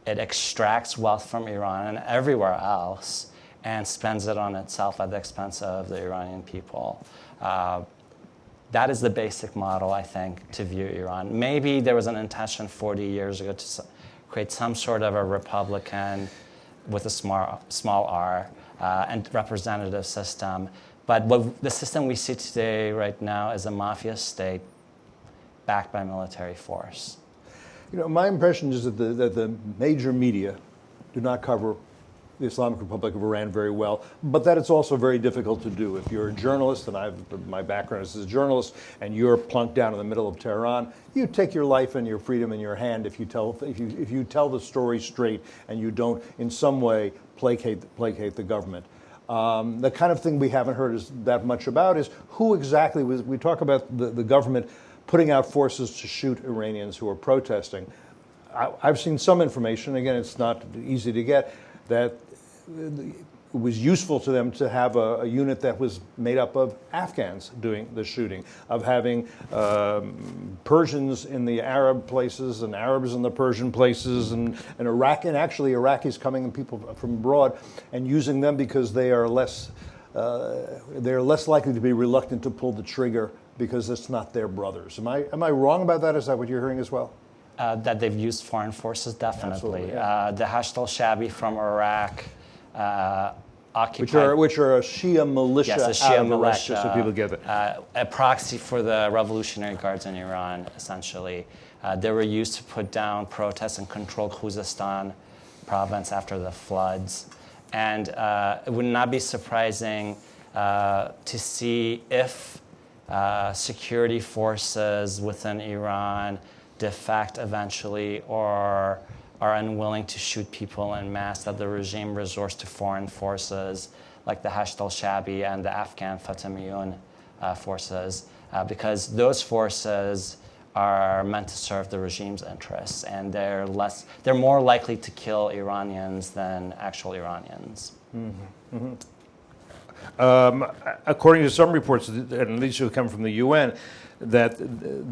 It extracts wealth from Iran and everywhere else and spends it on itself at the expense of the Iranian people. That is the basic model, I think, to view Iran. Maybe there was an intention 40 years ago to create some sort of a republican with a small r and representative system. But the system we see today right now is a mafia state backed by military force. You know, my impression is that the major media do not cover the Islamic Republic of Iran very well, but that it's also very difficult to do. If you're a journalist, and my background is as a journalist, and you're plunked down in the middle of Tehran, you take your life and your freedom in your hand if you tell the story straight and you don't in some way placate the government. The kind of thing we haven't heard that much about is who exactly was. We talk about the government putting out forces to shoot Iranians who are protesting. I've seen some information. Again, it's not easy to get, that it was useful to them to have a unit that was made up of Afghans doing the shooting, of having Persians in the Arab places and Arabs in the Persian places, and actually Iraqis coming and people from abroad, and using them because they are less likely to be reluctant to pull the trigger because it's not their brothers. Am I wrong about that? Is that what you're hearing as well? That they've used foreign forces, definitely. Absolutely, yeah. The Hashd al-Shabi from Iraq occupied... Which are a Shia militia out of Iraq, just so people get it. A proxy for the Revolutionary Guards in Iran, essentially. They were used to put down protests and control Khuzestan province after the floods. And it would not be surprising to see if security forces within Iran defect eventually or are unwilling to shoot people en masse, that the regime resorts to foreign forces like the Hashd al-Shabi and the Afghan Fatemiyun forces, because those forces are meant to serve the regime's interests, and they're more likely to kill Iranians than actual Iranians. Mm-hmm. Mm-hmm. According to some reports, and these have come from the UN, that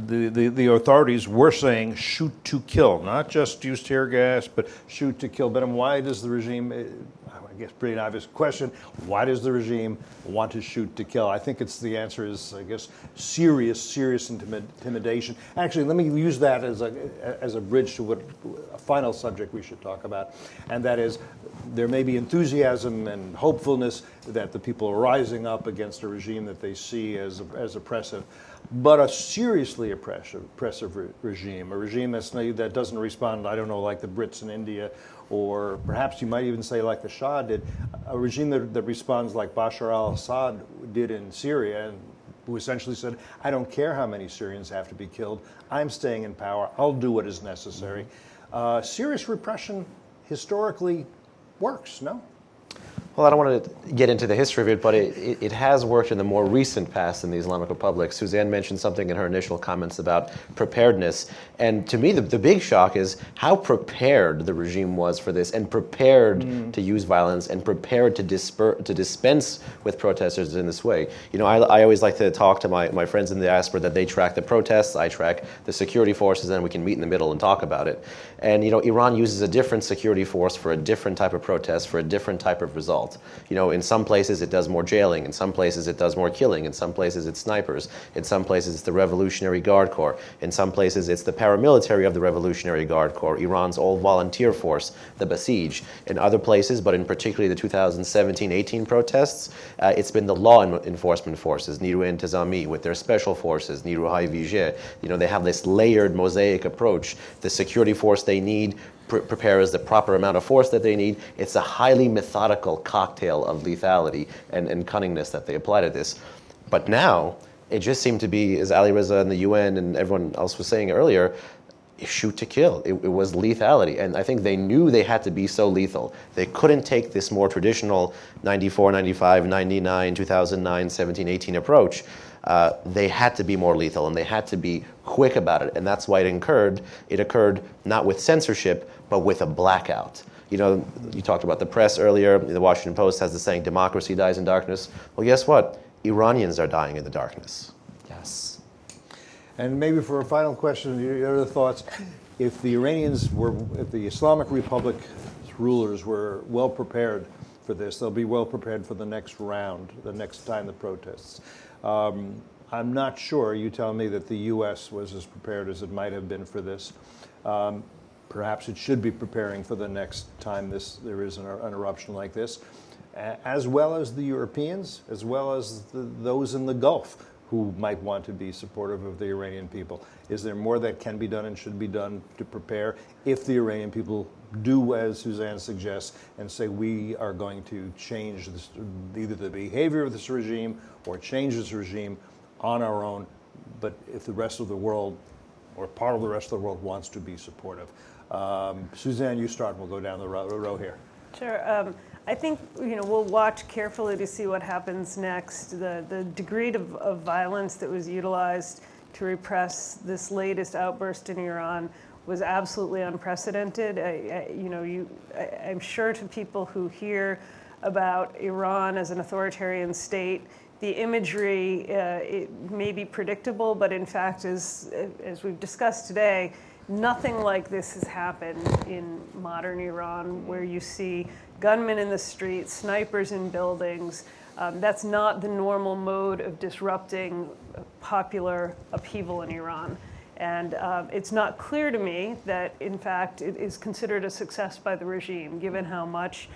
the authorities were saying shoot to kill, not just use tear gas, but shoot to kill. But why does the regime, I guess pretty an obvious question, why does the regime want to shoot to kill? I think the answer is, I guess, serious intimidation. Actually, let me use that as a bridge to a final subject we should talk about, and that is there may be enthusiasm and hopefulness that the people are rising up against a regime that they see as oppressive, but a seriously oppressive regime, a regime that doesn't respond, I don't know, like the Brits in India, or perhaps you might even say like the Shah did, a regime that responds like Bashar al-Assad did in Syria, and who essentially said, I don't care how many Syrians have to be killed. I'm staying in power. I'll do what is necessary. Serious repression historically works, no? Well, I don't want to get into the history of it, but it has worked in the more recent past in the Islamic Republic. Suzanne mentioned something in her initial comments about preparedness. And to me, the big shock is how prepared the regime was for this, and prepared to use violence, and prepared to dispense with protesters in this way. You know, I always like to talk to my friends in the diaspora that they track the protests, I track the security forces, and we can meet in the middle and talk about it. And, you know, Iran uses a different security force for a different type of protest, for a different type of result. You know, in some places it does more jailing, in some places it does more killing, in some places it's snipers, in some places it's the Revolutionary Guard Corps, in some places it's the paramilitary of the Revolutionary Guard Corps, Iran's all-volunteer force, the Basij. In other places, but in particularly the 2017-18 protests, it's been the law enforcement forces, Niru Intizami, with their special forces, Niru Hay-Vijé. You know, they have this layered mosaic approach. The security force they need prepares the proper amount of force that they need. It's a highly methodical cocktail of lethality and cunningness that they apply to this. But now, it just seemed to be, as Ali Reza and the UN and everyone else was saying earlier, shoot to kill. It was lethality. And I think they knew they had to be so lethal. They couldn't take this more traditional 94, 95, 99, 2009, 17, 18 approach. They had to be more lethal, and they had to be quick about it. And that's why it occurred. It occurred not with censorship, but with a blackout. You know, you talked about the press earlier. The Washington Post has the saying, democracy dies in darkness. Well, guess what? Iranians are dying in the darkness. Yes. And maybe for a final question, your other thoughts, if the if the Islamic Republic rulers were well prepared for this, they'll be well prepared for the next round, the next time the protests. I'm not sure, you tell me, that the U.S. was as prepared as it might have been for this. Perhaps it should be preparing for the next time there is an eruption like this, as well as the Europeans, as well as those in the Gulf who might want to be supportive of the Iranian people. Is there more that can be done and should be done to prepare if the Iranian people do as Suzanne suggests and say we are going to change either the behavior of this regime or change this regime on our own, but if the rest of the world or part of the rest of the world wants to be supportive? Suzanne, you start and we'll go down the row here. Sure. I think we'll watch carefully to see what happens next. The degree of violence that was utilized to repress this latest outburst in Iran was absolutely unprecedented. I'm sure to people who hear about Iran as an authoritarian state, the imagery it may be predictable, but in fact, as we've discussed today, nothing like this has happened in modern Iran, where you see gunmen in the streets, snipers in buildings. That's not the normal mode of disrupting popular upheaval in Iran. And it's not clear to me that, in fact, it is considered a success by the regime, given how much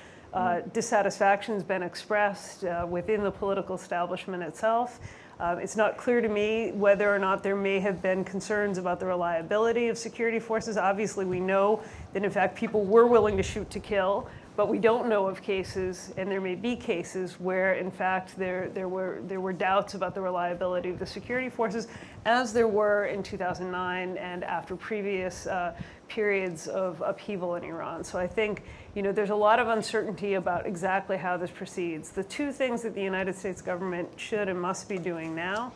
dissatisfaction has been expressed within the political establishment itself. It's not clear to me whether or not there may have been concerns about the reliability of security forces. Obviously, we know that, in fact, people were willing to shoot to kill, but we don't know of cases, and there may be cases where, in fact, there were doubts about the reliability of the security forces, as there were in 2009 and after previous periods of upheaval in Iran. So I think there's a lot of uncertainty about exactly how this proceeds. The two things that the United States government should and must be doing now,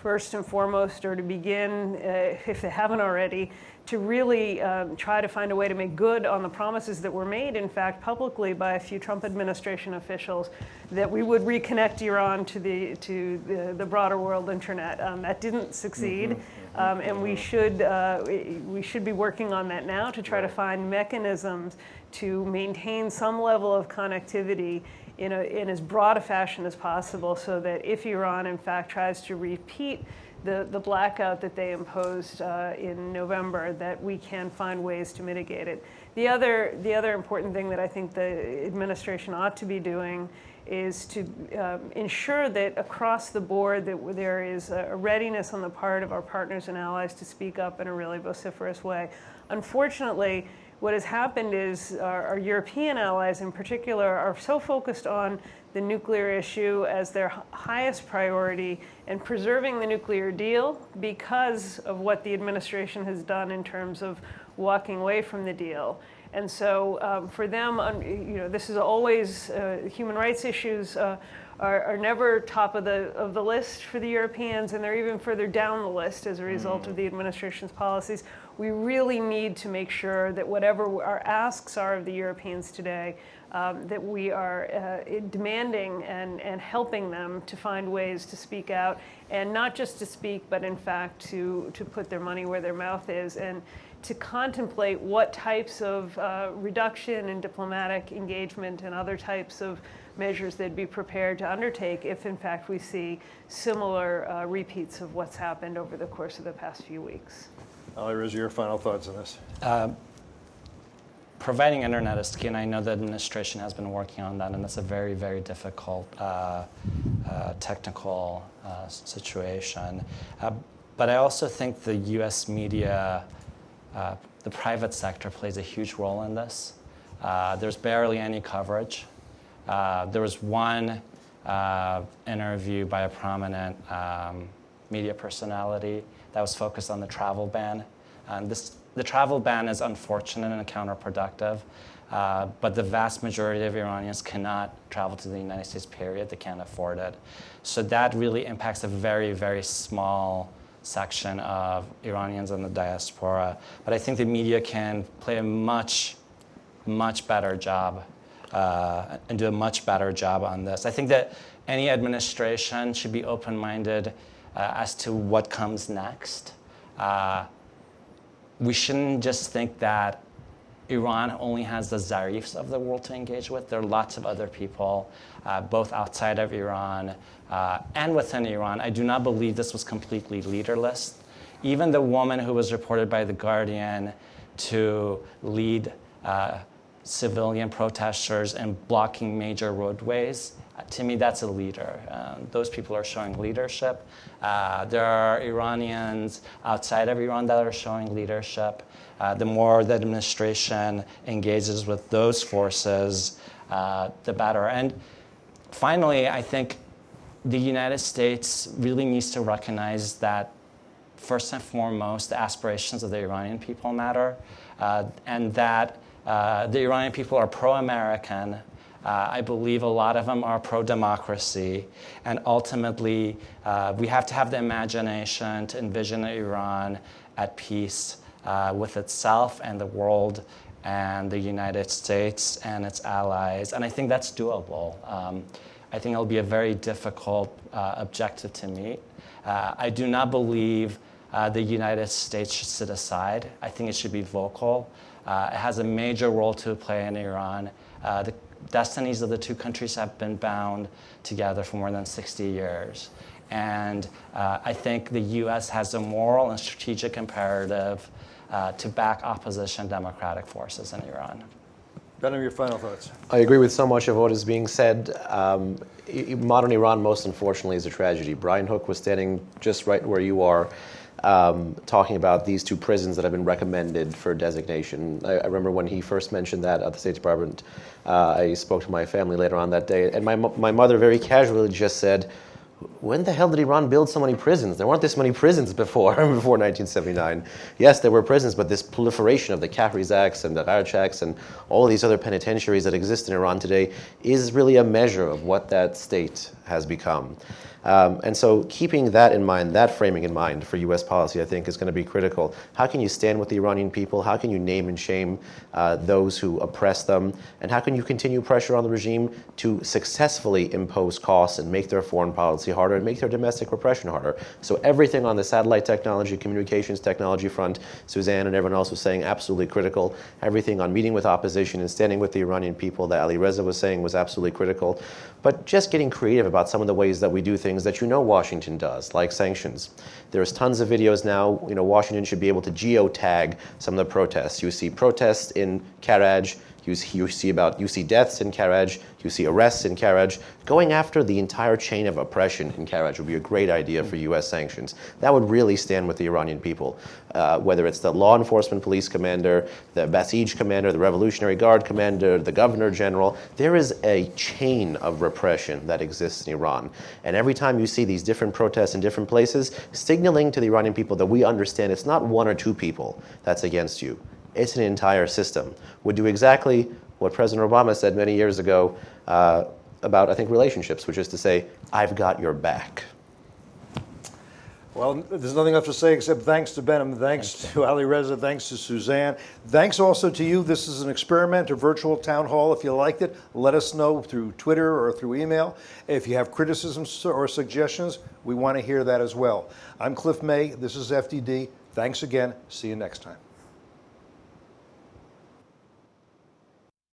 first and foremost, are to begin, if they haven't already, to really try to find a way to make good on the promises that were made, in fact, publicly by a few Trump administration officials, that we would reconnect Iran to the broader world internet. That didn't succeed, and we should be working on that now to try to find mechanisms to maintain some level of connectivity in as broad a fashion as possible, so that if Iran, in fact, tries to repeat the blackout that they imposed in November, that we can find ways to mitigate it. The other important thing that I think the administration ought to be doing is to ensure that across the board that there is a readiness on the part of our partners and allies to speak up in a really vociferous way. Unfortunately, what has happened is our European allies in particular are so focused on the nuclear issue as their highest priority and preserving the nuclear deal because of what the administration has done in terms of walking away from the deal. And so for them, this is always, human rights issues are never top of the list for the Europeans, and they're even further down the list as a result of the administration's policies. We really need to make sure that whatever our asks are of the Europeans today, that we are demanding and helping them to find ways to speak out, and not just to speak, but in fact to put their money where their mouth is, and to contemplate what types of reduction in diplomatic engagement and other types of measures they'd be prepared to undertake if, in fact, we see similar repeats of what's happened over the course of the past few weeks. Ali Reza, your final thoughts on this? Providing internet is key, and I know the administration has been working on that, and it's a very, very difficult technical situation. But I also think the U.S. media, the private sector plays a huge role in this. There's barely any coverage. There was one interview by a prominent media personality that was focused on the travel ban. The travel ban is unfortunate and counterproductive, but the vast majority of Iranians cannot travel to the United States, period. They can't afford it. So that really impacts a very, very small section of Iranians in the diaspora. But I think the media can play a much, much better job and do a much better job on this. I think that any administration should be open-minded as to what comes next. We shouldn't just think that Iran only has the Zarifs of the world to engage with. There are lots of other people, both outside of Iran and within Iran. I do not believe this was completely leaderless. Even the woman who was reported by The Guardian to lead civilian protesters in blocking major roadways, to me, that's a leader. Those people are showing leadership. There are Iranians outside of Iran that are showing leadership. The more the administration engages with those forces, the better. And finally, I think the United States really needs to recognize that, first and foremost, the aspirations of the Iranian people matter, and that the Iranian people are pro-American. I believe a lot of them are pro-democracy, and ultimately we have to have the imagination to envision Iran at peace with itself and the world and the United States and its allies, and I think that's doable. I think it'll be a very difficult objective to meet. I do not believe the United States should sit aside. I think it should be vocal. It has a major role to play in Iran. The destinies of the two countries have been bound together for more than 60 years. And I think the U.S. has a moral and strategic imperative to back opposition democratic forces in Iran. Behnam, your final thoughts? I agree with so much of what is being said. Modern Iran, most unfortunately, is a tragedy. Brian Hook was standing just right where you are, talking about these two prisons that have been recommended for designation. I remember when he first mentioned that at the State Department, I spoke to my family later on that day, and my mother very casually just said, when the hell did Iran build so many prisons? There weren't this many prisons before 1979. Yes, there were prisons, but this proliferation of the Kahrizaks and the Garchoks and all of these other penitentiaries that exist in Iran today is really a measure of what that state has become. And so keeping that in mind, that framing in mind for U.S. policy, I think, is going to be critical. How can you stand with the Iranian people? How can you name and shame those who oppress them? And how can you continue pressure on the regime to successfully impose costs and make their foreign policy harder and make their domestic repression harder? So everything on the satellite technology, communications technology front, Suzanne and everyone else was saying absolutely critical. Everything on meeting with opposition and standing with the Iranian people that Ali Reza was saying was absolutely critical. But just getting creative about some of the ways that we do things that Washington does, like sanctions. There's tons of videos now. Washington should be able to geotag some of the protests. You see protests in Karaj, You see deaths in Karaj, you see arrests in Karaj. Going after the entire chain of oppression in Karaj would be a great idea for U.S. sanctions. That would really stand with the Iranian people. Whether it's the law enforcement police commander, the Basij commander, the Revolutionary Guard commander, the governor general, there is a chain of repression that exists in Iran. And every time you see these different protests in different places, signaling to the Iranian people that we understand it's not one or two people that's against you. It's an entire system. Would do exactly what President Obama said many years ago about, I think, relationships, which is to say, I've got your back. Well, there's nothing left to say except thanks to Behnam, thanks to Ali Reza, thanks to Suzanne. Thanks also to you. This is an experiment, a virtual town hall. If you liked it, let us know through Twitter or through email. If you have criticisms or suggestions, we want to hear that as well. I'm Cliff May. This is FDD. Thanks again. See you next time.